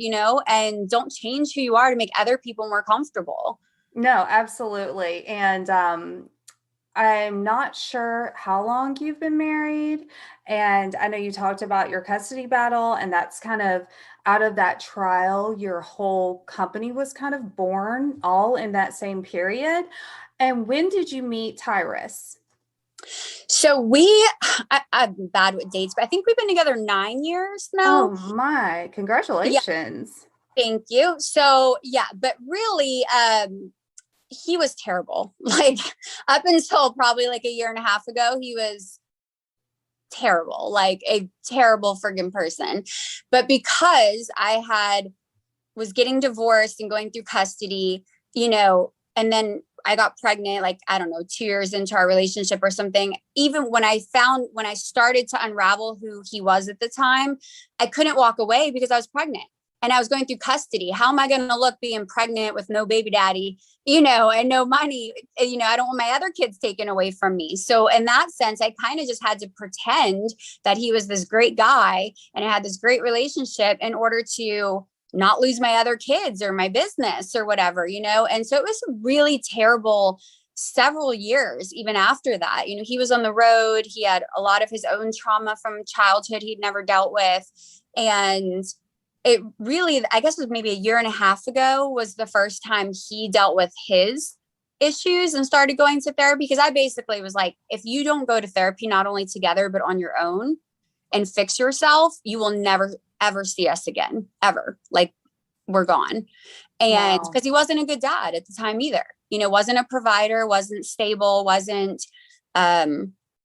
and don't change who you are to make other people more comfortable. No, absolutely. And I'm not sure how long you've been married. And I know you talked about your custody battle, and that's kind of out of that trial, your whole company was kind of born all in that same period. And when did you meet Tyrus? So I'm bad with dates, but I think we've been together 9 years Oh now. my, Yeah, congratulations. thank you. So yeah, but really, he was terrible. Like up until probably like a year and a half ago, he was terrible, like a terrible friggin' person. But because I had was getting divorced and going through custody, and then I got pregnant, like, I don't know, 2 years into our relationship or something. Even when I started to unravel who he was at the time, I couldn't walk away because I was pregnant and I was going through custody. How am I going to look being pregnant with no baby daddy, and no money? I don't want my other kids taken away from me. So in that sense, I kind of just had to pretend that he was this great guy and I had this great relationship in order to not lose my other kids or my business or whatever. And so it was really terrible several years even after that. He was on the road, he had a lot of his own trauma from childhood he'd never dealt with. And it really, I guess it was maybe a year and a half ago, was the first time he dealt with his issues and started going to therapy. Because I basically was like, if you don't go to therapy, not only together, but on your own, and fix yourself, you will never ever see us again, ever. Like, we're gone. And Wow. because he wasn't a good dad at the time either, wasn't a provider, wasn't stable, wasn't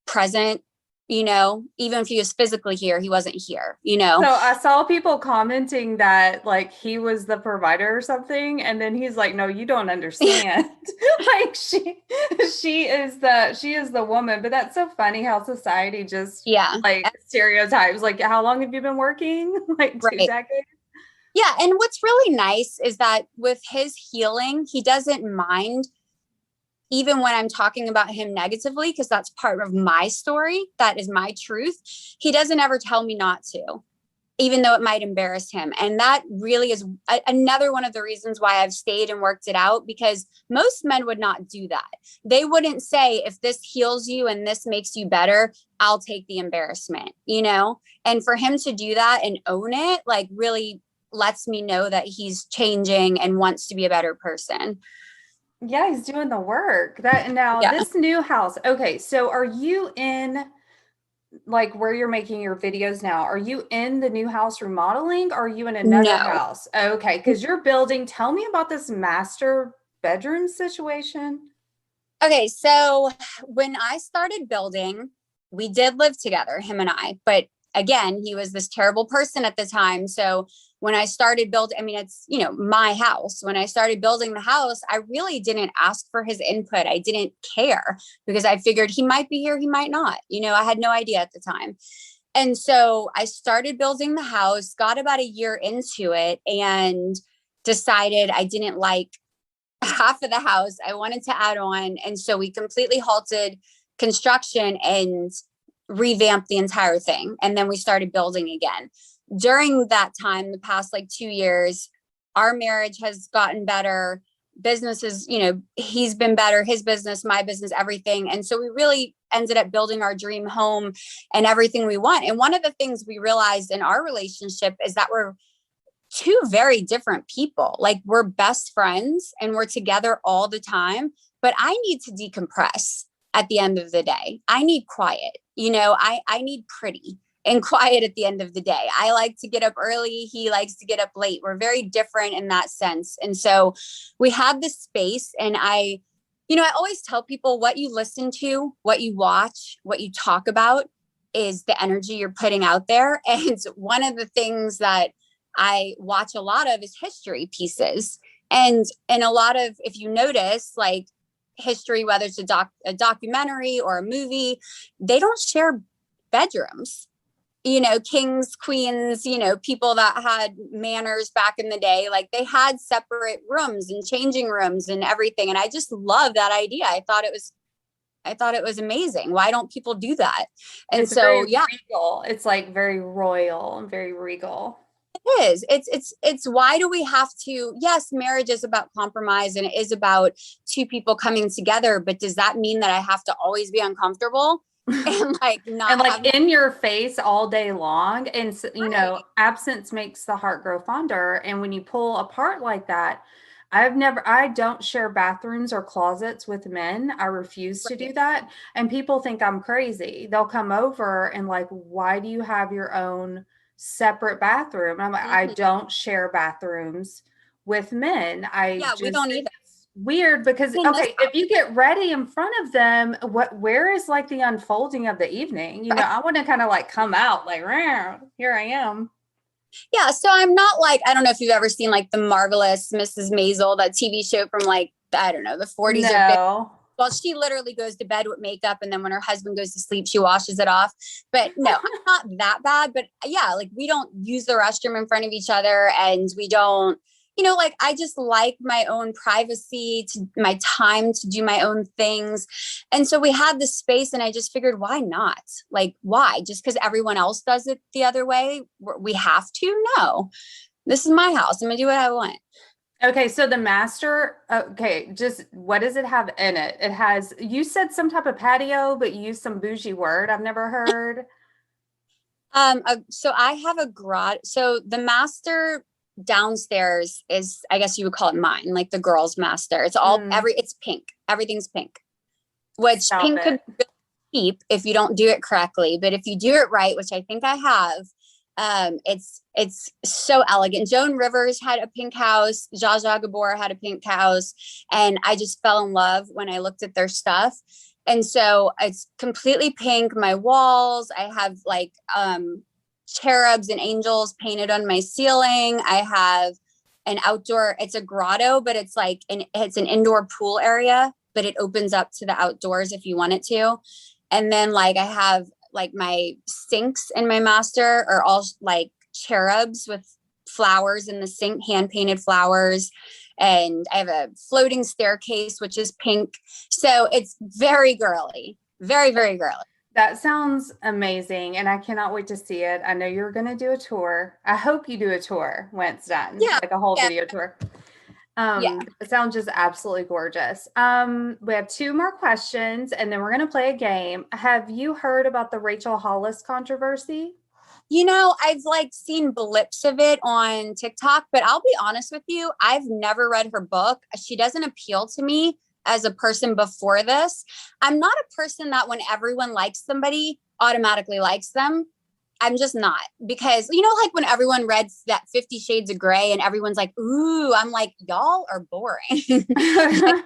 present, even if he was physically here, he wasn't here. So I saw people commenting that like he was the provider or something, and then he's like, "No, you don't understand. Like she is the woman." But that's so funny how society just Yeah. like stereotypes. Like, how long have you been working? Like two Right. decades. Yeah. And what's really nice is that with his healing, he doesn't mind even when I'm talking about him negatively, because that's part of my story. That is my truth. He doesn't ever tell me not to, even though it might embarrass him. And that really is another one of the reasons why I've stayed and worked it out, because most men would not do that. They wouldn't say, if this heals you and this makes you better, I'll take the embarrassment. And for him to do that and own it, like, really lets me know that he's changing and wants to be a better person. Yeah, he's doing the work. That now Yeah. this new house. Okay, so are you in like where you're making your videos now? Are you in the new house remodeling? Or are you in another No. house? Okay, because you're building. Tell me about this master bedroom situation. Okay, so when I started building, we did live together, him and I. But again, he was this terrible person at the time. So when I started building, I mean, it's, my house. When I started building the house, I really didn't ask for his input. I didn't care because I figured he might be here, he might not. I had no idea at the time. And so I started building the house, got about a year into it, and decided I didn't like half of the house. I wanted to add on. And so we completely halted construction and revamped the entire thing. And then we started building again. During that time, the past like 2 years, our marriage has gotten better. Businesses, he's been better, his business, my business, everything. And so we really ended up building our dream home and everything we want. And one of the things we realized in our relationship is that we're two very different people. Like, we're best friends and we're together all the time, but I need to decompress at the end of the day. I need quiet. I need pretty and quiet at the end of the day. I like to get up early. He likes to get up late. We're very different in that sense. And so we have this space, and I always tell people, what you listen to, what you watch, what you talk about is the energy you're putting out there. And one of the things that I watch a lot of is history pieces. And a lot of, if you notice, like, history, whether it's a documentary or a movie, they don't share bedrooms. Kings, queens, people that had manners back in the day, like, they had separate rooms and changing rooms and everything. And I just love that idea. I thought it was amazing. Why don't people do that? And It's so, very yeah. regal. It's like very royal and very regal. Is it's why do we have to? Yes, marriage is about compromise and it is about two people coming together, but does that mean that I have to always be uncomfortable and like And not like have in your face all day long. And right? absence makes the heart grow fonder. And when you pull apart like that, I don't share bathrooms or closets with men. I refuse to do Right. that. And people think I'm crazy. They'll come over and like, why do you have your own separate bathroom? And I'm like, I Mhm. don't share bathrooms with men. I Yeah, we just don't think either. it's weird because, In this okay, if you get ready in front of them, where is like the unfolding of the evening? You know, house. I want to kind of like come out like, "Rah, here I am." Yeah, so I'm not like, I don't know if you've ever seen like the Marvelous Mrs. Maisel, that TV show from like, I don't know, the 40s or 50s. No. Well, she literally goes to bed with makeup, and then when her husband goes to sleep, she washes it off. But no, I'm not that bad. But yeah, like we don't use the restroom in front of each other, and we don't, like I just like my own privacy, to my time to do my own things. And so we had this space, and I just figured, why not? Like, why? Just because everyone else does it the other way, we have to? No, this is my house. I'm gonna do what I want. Okay, so the master, okay, just what does it have in it? It has, you said some type of patio, but you used some bougie word I've never heard. So I have a garage. So the master downstairs is, I guess you would call it mine, like the girls' master. It's pink. Everything's pink, which Stop pink could it. be cheap if you don't do it correctly. But if you do it right, which I think I have, it's so elegant. Joan Rivers had a pink house. Zsa Zsa Gabor had a pink house, and I just fell in love when I looked at their stuff. And so it's completely pink. My walls, I have like cherubs and angels painted on my ceiling. I have an outdoor, it's a grotto, but it's an indoor pool area, but it opens up to the outdoors if you want it to. And then like I have like my sinks in my master are all like cherubs with flowers in the sink, hand painted flowers. And I have a floating staircase, which is pink. So it's very girly, very, very girly. That sounds amazing, and I cannot wait to see it. I know you're going to do a tour. I hope you do a tour when it's done, Yeah. like a whole Yeah. video tour. Yeah. It sounds just absolutely gorgeous. We have two more questions, and then we're going to play a game. Have you heard about the Rachel Hollis controversy? I've like seen blips of it on TikTok, but I'll be honest with you, I've never read her book. She doesn't appeal to me as a person before this. I'm not a person that when everyone likes somebody, automatically likes them. I'm just not, because like when everyone read that 50 Shades of Grey and everyone's like, ooh, I'm like, y'all are boring. I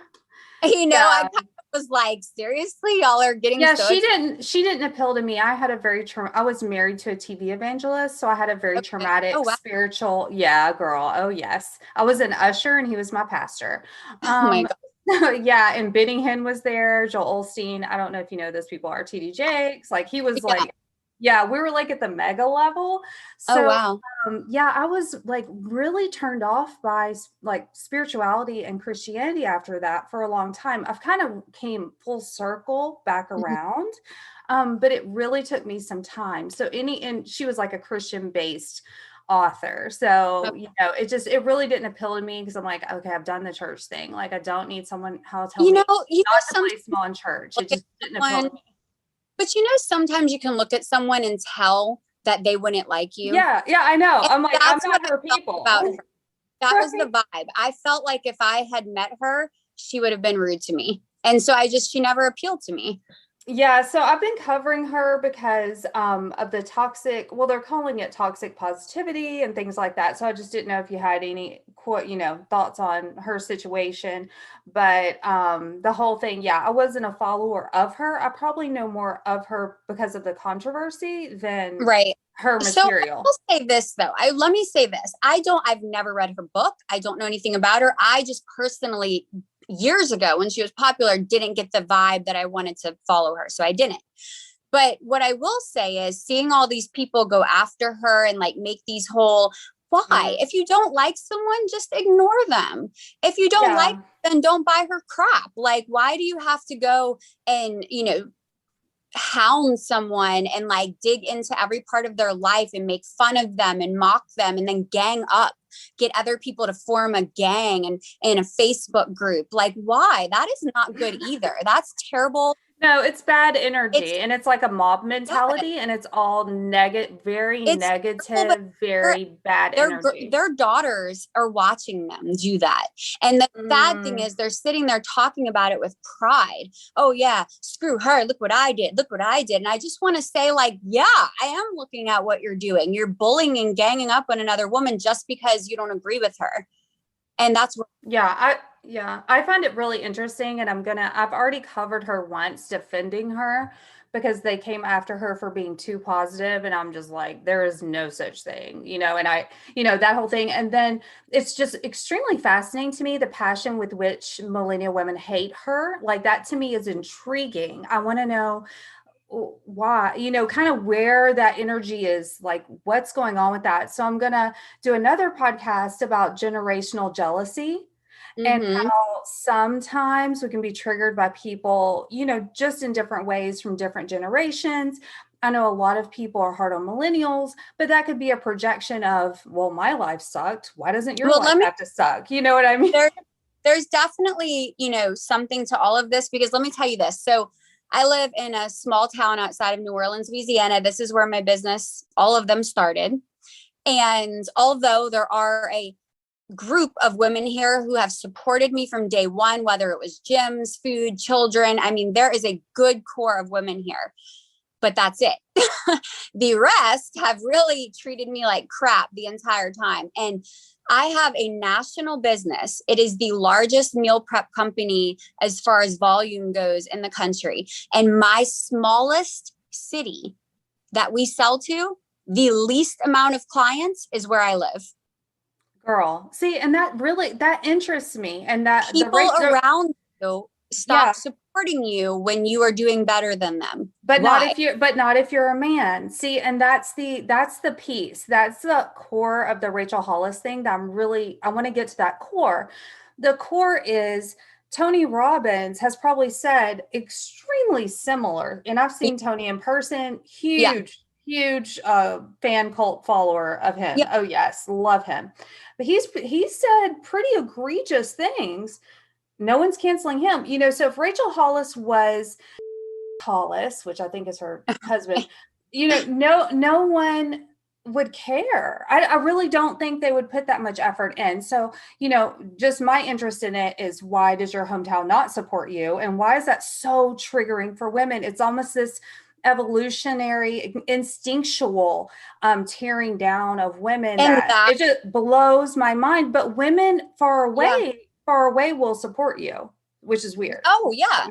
Yeah. kind of was like, seriously, y'all are getting Yeah, so excited. she didn't appeal to me. I had a very I was married to a TV evangelist, so I had a very Okay. Oh, traumatic wow. spiritual, yeah, girl. Oh yes. I was an usher and he was my pastor. Oh my Um God. yeah, and Benningham was there, Joel Osteen. I don't know if you know those people are TD Jakes. Like he was Yeah. like, yeah, we were like at the mega level. Oh, So wow. yeah, I was like really turned off by like spirituality and Christianity after that for a long time. I've kind of came full circle back Mhm. around. But it really took me some time. And she was like a Christian based author. So, it really didn't appeal to me because I'm like, okay, I've done the church thing. Like I don't need someone how tell me not to Sometimes play small in church. look It at just didn't appeal someone, to me. but sometimes you can look at someone and tell that they wouldn't like you. Yeah, yeah, I know. And I'm like, I'm that's what not I her felt about people. her. That was the Right. vibe. I felt like if I had met her, she would have been rude to me. And so she never appealed to me. Yeah, so I've been covering her because of the toxic, well, they're calling it toxic positivity and things like that. So I just didn't know if you had any thoughts on her situation. But the whole thing, yeah, I wasn't a follower of her. I probably know more of her because of the controversy than Right. her So I material. will say this though. Let me say this. I've never read her book. I don't know anything about her. I just personally, years ago when she was popular, didn't get the vibe that I wanted to follow her. So I didn't. But what I will say is seeing all these people go after her and like make these whole, why? Mhm. If you don't like someone, just ignore them. If you don't like, Yeah. then don't buy her crap. Like, why do you have to go and, hound someone and like dig into every part of their life and make fun of them and mock them and then gang up, get other people to form a gang and in a Facebook group? Like, why? That is not good either. That's terrible. No, it's bad It's energy and it's like a mob yeah, mentality and it's all negative, very it's terrible, but negative, very bad energy. their daughters are watching them do that. And the sad thing Mm, is they're sitting there talking about it with pride. Oh yeah, screw her. Look what I did. Look what I did. And I just want to say, like, yeah, I am looking at what you're doing. You're bullying and ganging up on another woman just because you don't agree with her. And that's what yeah, I find it really interesting and I've already covered her once defending her because they came after her for being too positive and I'm just like there is no such thing, and that whole thing. And then it's just extremely fascinating to me the passion with which millennial women hate her. Like that to me is intriguing. I want to know why, kind of where that energy is, like what's going on with that. So I'm going to do another podcast about generational jealousy and mm-hmm. how sometimes we can be triggered by people, just in different ways from different generations. I know a lot of people are hard on millennials, but that could be a projection of, well, my life sucked. Why doesn't your Well, life have to suck? You know what I mean? there, there's definitely, something to all of this because let me tell you this. So I live in a small town outside of New Orleans, Louisiana. This is where my business, all of them started. And although there are a group of women here who have supported me from day one, whether it was gyms, food, children, I mean, there is a good core of women here, but that's it. The rest have really treated me like crap the entire time. And I have a national business. It is the largest meal prep company as far as volume goes in the country. And my smallest city that we sell to, the least amount of clients is where I live. Girl, see, and that interests me. And that the People rate, around you yeah, stop supporting you when you are doing better than them. but not Why? if you're a man. See, and that's the piece. That's the core of the Rachel Hollis thing that I want to get to that core. The core is Tony Robbins has probably said extremely similar, and I've seen Tony in person, Yeah. huge fan cult follower of him. Yeah. Oh yes, love him. But he said pretty egregious things. No one's canceling him. So if Rachel Hollis, which I think is her husband, no one would care. I really don't think they would put that much effort in. So, just my interest in it is why does your hometown not support you? And why is that so triggering for women? It's almost this evolutionary, instinctual tearing down of women And that that, it just blows my mind. But women yeah. far away will support you, which is weird. Oh, yeah.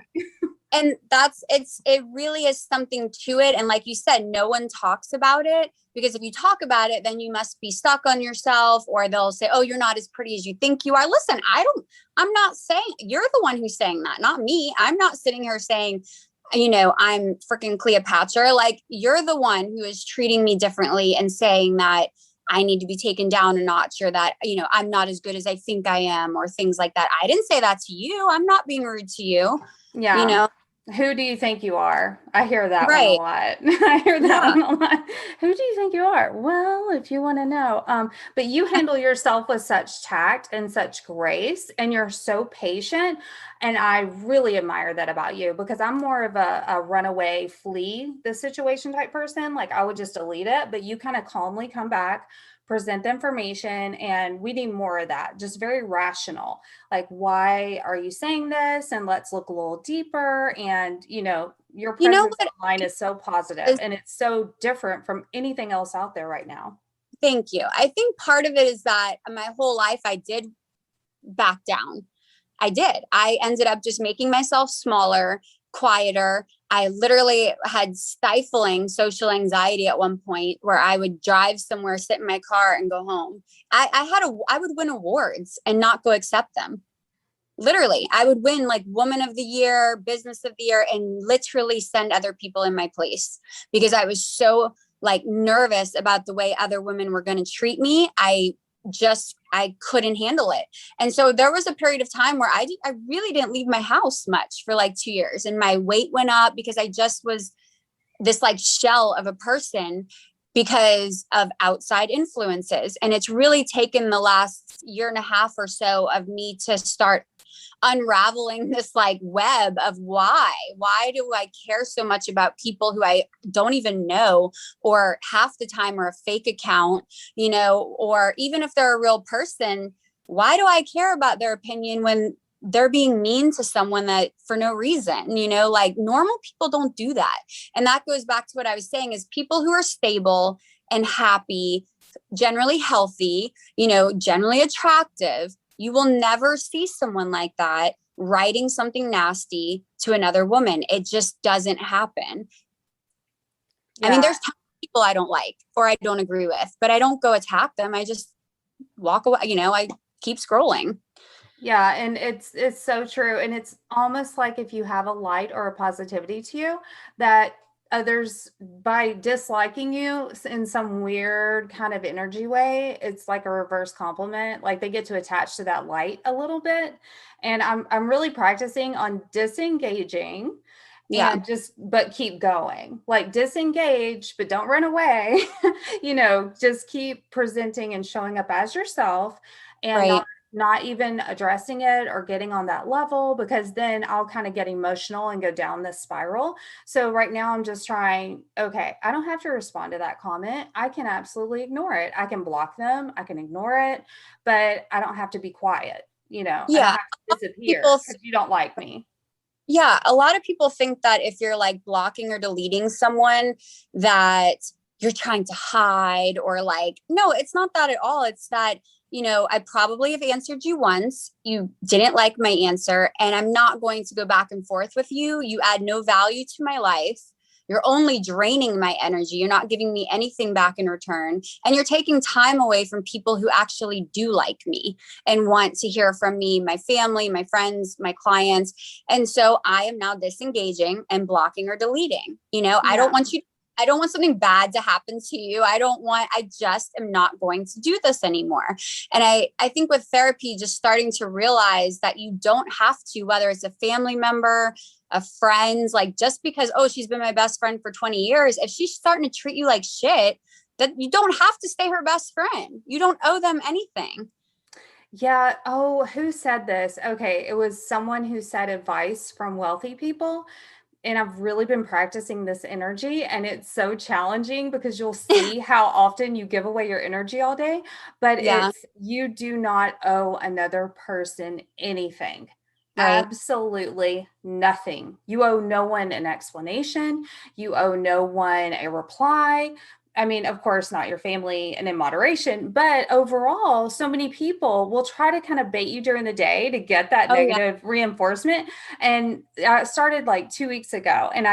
And it really is something to it. And like you said, no one talks about it because if you talk about it, then you must be stuck on yourself or they'll say, oh, you're not as pretty as you think you are. Listen, I'm not saying you're the one who's saying that, not me. I'm not sitting here saying, I'm freaking Cleopatra. Like you're the one who is treating me differently and saying that I need to be taken down a notch or that, I'm not as good as I think I am or things like that. I didn't say that to you. I'm not being rude to you, you Yeah. know? Who do you think you are? I hear that one a Right. lot. I hear that Yeah. one a lot. Who do you think you are? Well, if you want to know. But you handle yourself with such tact and such grace, and you're so patient. And I really admire that about you because I'm more of a runaway, flee the situation type person. Like I would just delete it, but you kind of calmly come back, present the information, and we need more of that. Just very rational, like why are you saying this, and let's look a little deeper. And your You know presence what online is so positive is, and it's so different from anything else out there right now. thank you. I think part of it is that my whole life I did back down. I did. I ended up just making myself smaller, quieter. I literally had stifling social anxiety at one point where I would drive somewhere, sit in my car and go home. I would win awards and not go accept them. Literally, I would win like woman of the year, business of the year, and literally send other people in my place because I was so like nervous about the way other women were going to treat me. I couldn't handle it. And so there was a period of time where I really didn't leave my house much for like 2 years. And my weight went up because I just was this like shell of a person because of outside influences. And it's really taken the last year and a half or so of me to start unraveling this like web of why do I care so much about people who I don't even know, or half the time are a fake account, you know, or even if they're a real person, why do I care about their opinion when they're being mean to someone that for no reason, you know, like normal people don't do that. And that goes back to what I was saying is people who are stable and happy, generally healthy, you know, generally attractive, you will never see someone like that writing something nasty to another woman. It just doesn't happen. Yeah. I mean, there's people I don't like or I don't agree with, but I don't go attack them. I just walk away, you know, I keep scrolling. Yeah, and it's so true. And it's almost like if you have a light or a positivity to you, that others, by disliking you in some weird kind of energy way, it's like a reverse compliment. Like they get to attach to that light a little bit. And I'm really practicing on disengaging Yeah. and just but keep going. Like disengage, but don't run away. Just keep presenting and showing up as yourself, and Right. not even addressing it or getting on that level, because then I'll kind of get emotional and go down this spiral. So right now I'm just trying, okay, I don't have to respond to that comment. I can absolutely ignore it. I can block them, I can ignore it, but I don't have to be quiet. I don't Yeah. have to disappear People because you don't like me. Yeah, a lot of people think that if you're like blocking or deleting someone, that you're trying to hide, or like, no, it's not that at all. It's that, you know, I probably have answered you once, you didn't like my answer, and I'm not going to go back and forth with you. You add no value to my life. You're only draining my energy. You're not giving me anything back in return. And you're taking time away from people who actually do like me and want to hear from me, my family, my friends, my clients. And so I am now disengaging and blocking or deleting. You know, Yeah. I don't want something bad to happen to you. I just am not going to do this anymore. And I think with therapy, just starting to realize that you don't have to, whether it's a family member, a friend, like just because, oh, she's been my best friend for 20 years, if she's starting to treat you like shit, that you don't have to stay her best friend. You don't owe them anything. Yeah. Oh, who said this? Okay. It was someone who said advice from wealthy people. And I've really been practicing this energy, and it's so challenging because you'll see how often you give away your energy all day. But Yeah. it's, you do not owe another person anything. Right. Absolutely nothing. You owe no one an explanation. You owe no one a reply. I mean, of course, not your family and in moderation, but overall, so many people will try to kind of bait you during the day to get that Oh, yeah. negative reinforcement. And I started like 2 weeks ago, and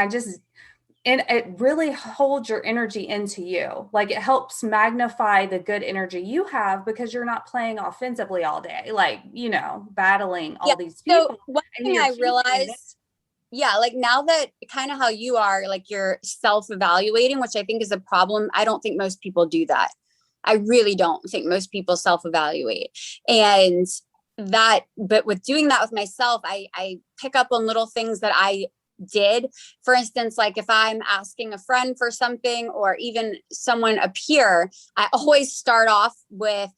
it really holds your energy into you. Like it helps magnify the good energy you have because you're not playing offensively all day, like, battling Yeah. all these So people, one and thing you're I keeping it. realized, yeah, like now that kind of how you are, like you're self-evaluating, which I think is a problem. I don't think most people do that. I really don't think most people self-evaluate. And but with doing that with myself, I pick up on little things that I did. For instance, like if I'm asking a friend for something or even someone a peer, I always start off with,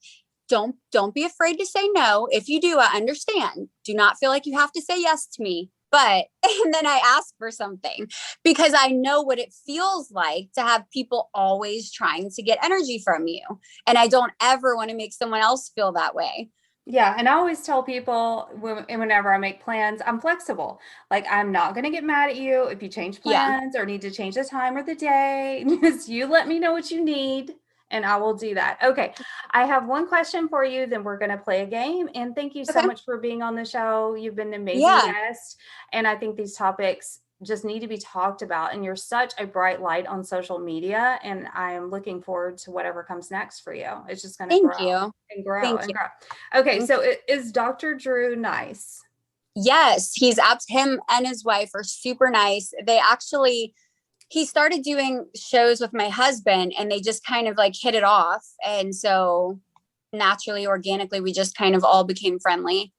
don't be afraid to say no. If you do, I understand. Do not feel like you have to say yes to me. But, and then I ask for something because I know what it feels like to have people always trying to get energy from you. And I don't ever want to make someone else feel that way. Yeah, and I always tell people whenever I make plans, I'm flexible. Like I'm not going to get mad at you if you change Yeah. plans or need to change the time or the day. Just you let me know what you need and I will do that. Okay. I have one question for you, then we're going to play a game. And thank you so Okay. much for being on the show. You've been an amazing Yeah. guest. And I think these topics just need to be talked about. And you're such a bright light on social media. And I am looking forward to whatever comes next for you. It's just going to Thank grow you. and grow Thank and you. grow. Okay, so is Dr. Drew nice? Yes, him and his wife are super nice. He started doing shows with my husband and they just kind of like hit it off. And so naturally, organically, we just kind of all became friendly.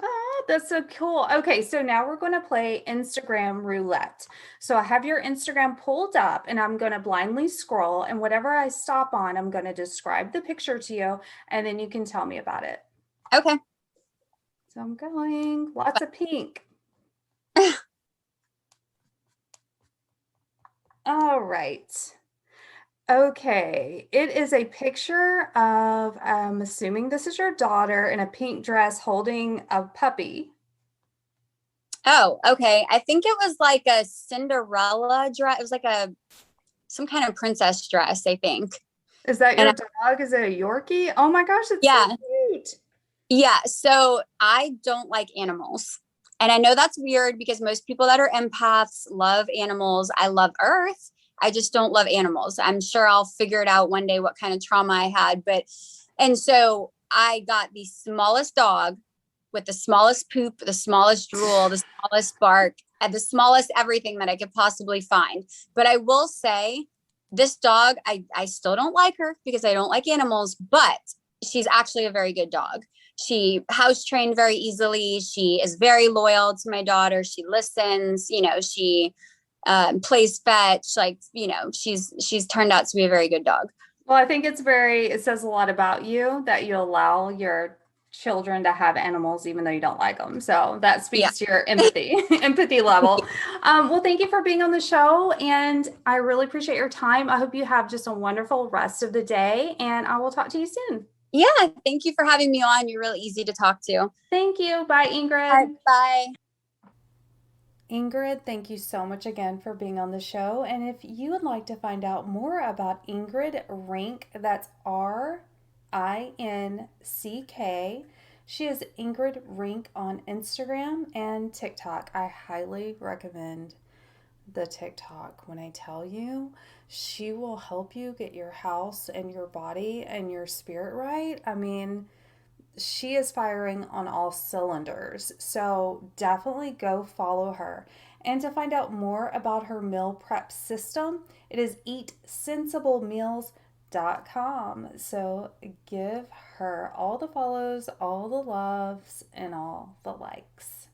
Oh, that's so cool. Okay, so now we're going to play Instagram roulette. So I have your Instagram pulled up and I'm going to blindly scroll, and whatever I stop on, I'm going to describe the picture to you and then you can tell me about it. Okay. So I'm going lots of pink. All right. Okay. It is a picture of, I'm assuming this is your daughter in a pink dress holding a puppy. Oh, okay. I think it was like a Cinderella dress. It was like a some kind of princess dress, I think. Is that And your dog? Is it a Yorkie? Oh my gosh, it's so yeah, cute. yeah. So I don't like animals. And I know that's weird because most people that are empaths love animals. I love Earth. I just don't love animals. I'm sure I'll figure it out one day what kind of trauma I had. And so I got the smallest dog with the smallest poop, the smallest drool, the smallest bark, and the smallest everything that I could possibly find. But I will say, this dog, I still don't like her because I don't like animals, but she's actually a very good dog. She house trained very easily. She is very loyal to my daughter. She listens, she plays fetch. Like, she's turned out to be a very good dog. Well, I think it says a lot about you that you allow your children to have animals even though you don't like them. So that Yeah. speaks to your empathy, empathy level. Well, thank you for being on the show. And I really appreciate your time. I hope you have just a wonderful rest of the day. And I will talk to you soon. Yeah. Thank you for having me on. You're really easy to talk to. Thank you. Bye, All right. Ingrid. Bye. Ingrid, thank you so much again for being on the show. And if you would like to find out more about Ingrid Rinck, that's Rinck. She is Ingrid Rinck on Instagram and TikTok. I highly recommend the TikTok. When I tell you, she will help you get your house and your body and your spirit right. I mean, she is firing on all cylinders. So definitely go follow her. And to find out more about her meal prep system, it is eatsensiblemeals.com. So give her all the follows, all the loves, and all the likes.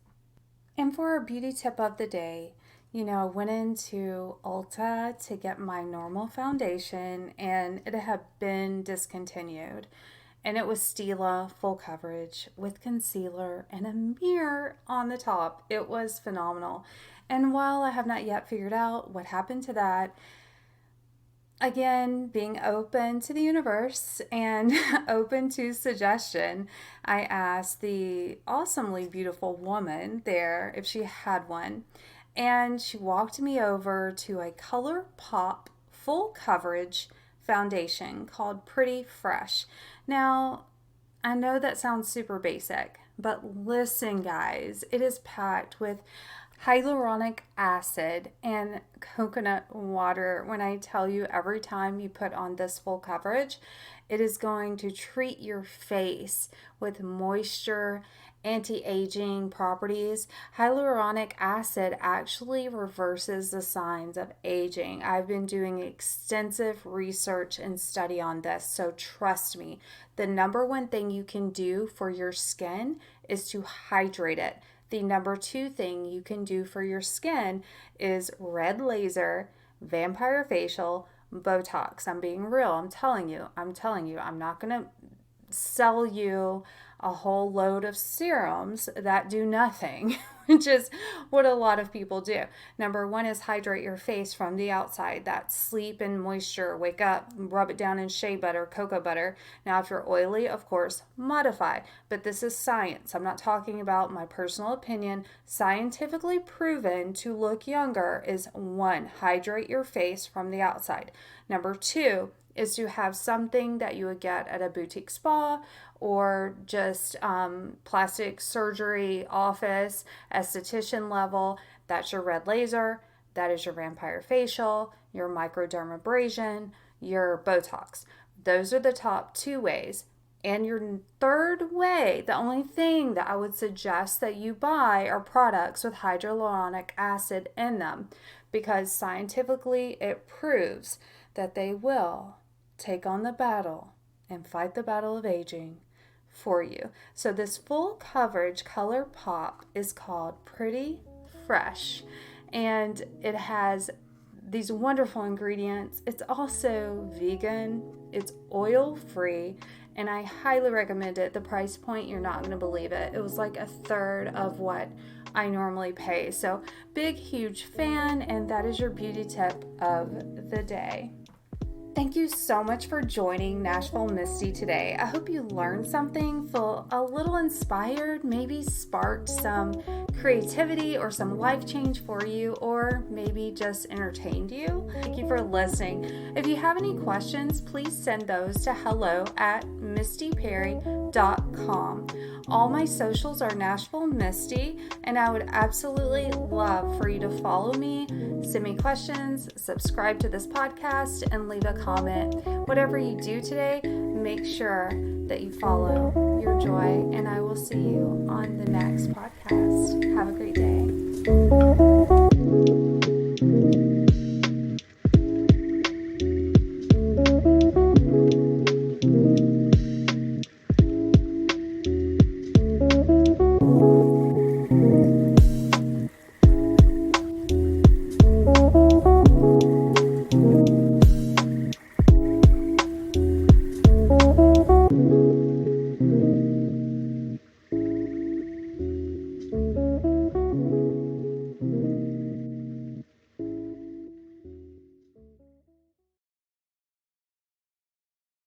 And for our beauty tip of the day, I went into Ulta to get my normal foundation and it had been discontinued. And it was Stila full coverage with concealer and a mirror on the top. It was phenomenal. And while I have not yet figured out what happened to that, again, being open to the universe and open to suggestion, I asked the awesomely beautiful woman there if she had one. And she walked me over to a Color Pop full coverage foundation called Pretty Fresh. Now, I know that sounds super basic, but listen, guys, it is packed with hyaluronic acid and coconut water. When I tell you, every time you put on this full coverage, it is going to treat your face with moisture, anti-aging properties. Hyaluronic acid actually reverses the signs of aging. I've been doing extensive research and study on this, so trust me, the number one thing you can do for your skin is to hydrate it. The number two thing you can do for your skin is red laser, vampire facial, Botox. I'm being real. I'm telling you. I'm not going to sell you a whole load of serums that do nothing, which is what a lot of people do. Number one is hydrate your face from the outside. That's sleep and moisture. Wake up, rub it down in shea butter, cocoa butter. Now, if you're oily, of course, modify. But this is science. I'm not talking about my personal opinion. Scientifically proven to look younger is one, hydrate your face from the outside. Number two, is to have something that you would get at a boutique spa or just plastic surgery office, esthetician level. That's your red laser, that is your vampire facial, your microdermabrasion, your Botox. Those are the top two ways. And your third way, the only thing that I would suggest that you buy are products with hyaluronic acid in them because scientifically it proves that they will take on the battle and fight the battle of aging for you. So this full coverage Color Pop is called Pretty Fresh, and it has these wonderful ingredients. It's also vegan, it's oil free, and I highly recommend it. The price point, you're not going to believe it. It was like a third of what I normally pay. So big, huge fan, and that is your beauty tip of the day. Thank you so much for joining Nashville Misty today. I hope you learned something, feel a little inspired, maybe sparked some creativity or some life change for you, or maybe just entertained you. Thank you for listening. If you have any questions, please send those to hello@mistyperry.com. All my socials are Nashville Misty, and I would absolutely love for you to follow me, send me questions, subscribe to this podcast, and leave a comment. Whatever you do today, make sure that you follow your joy, and I will see you on the next podcast. Have a great day.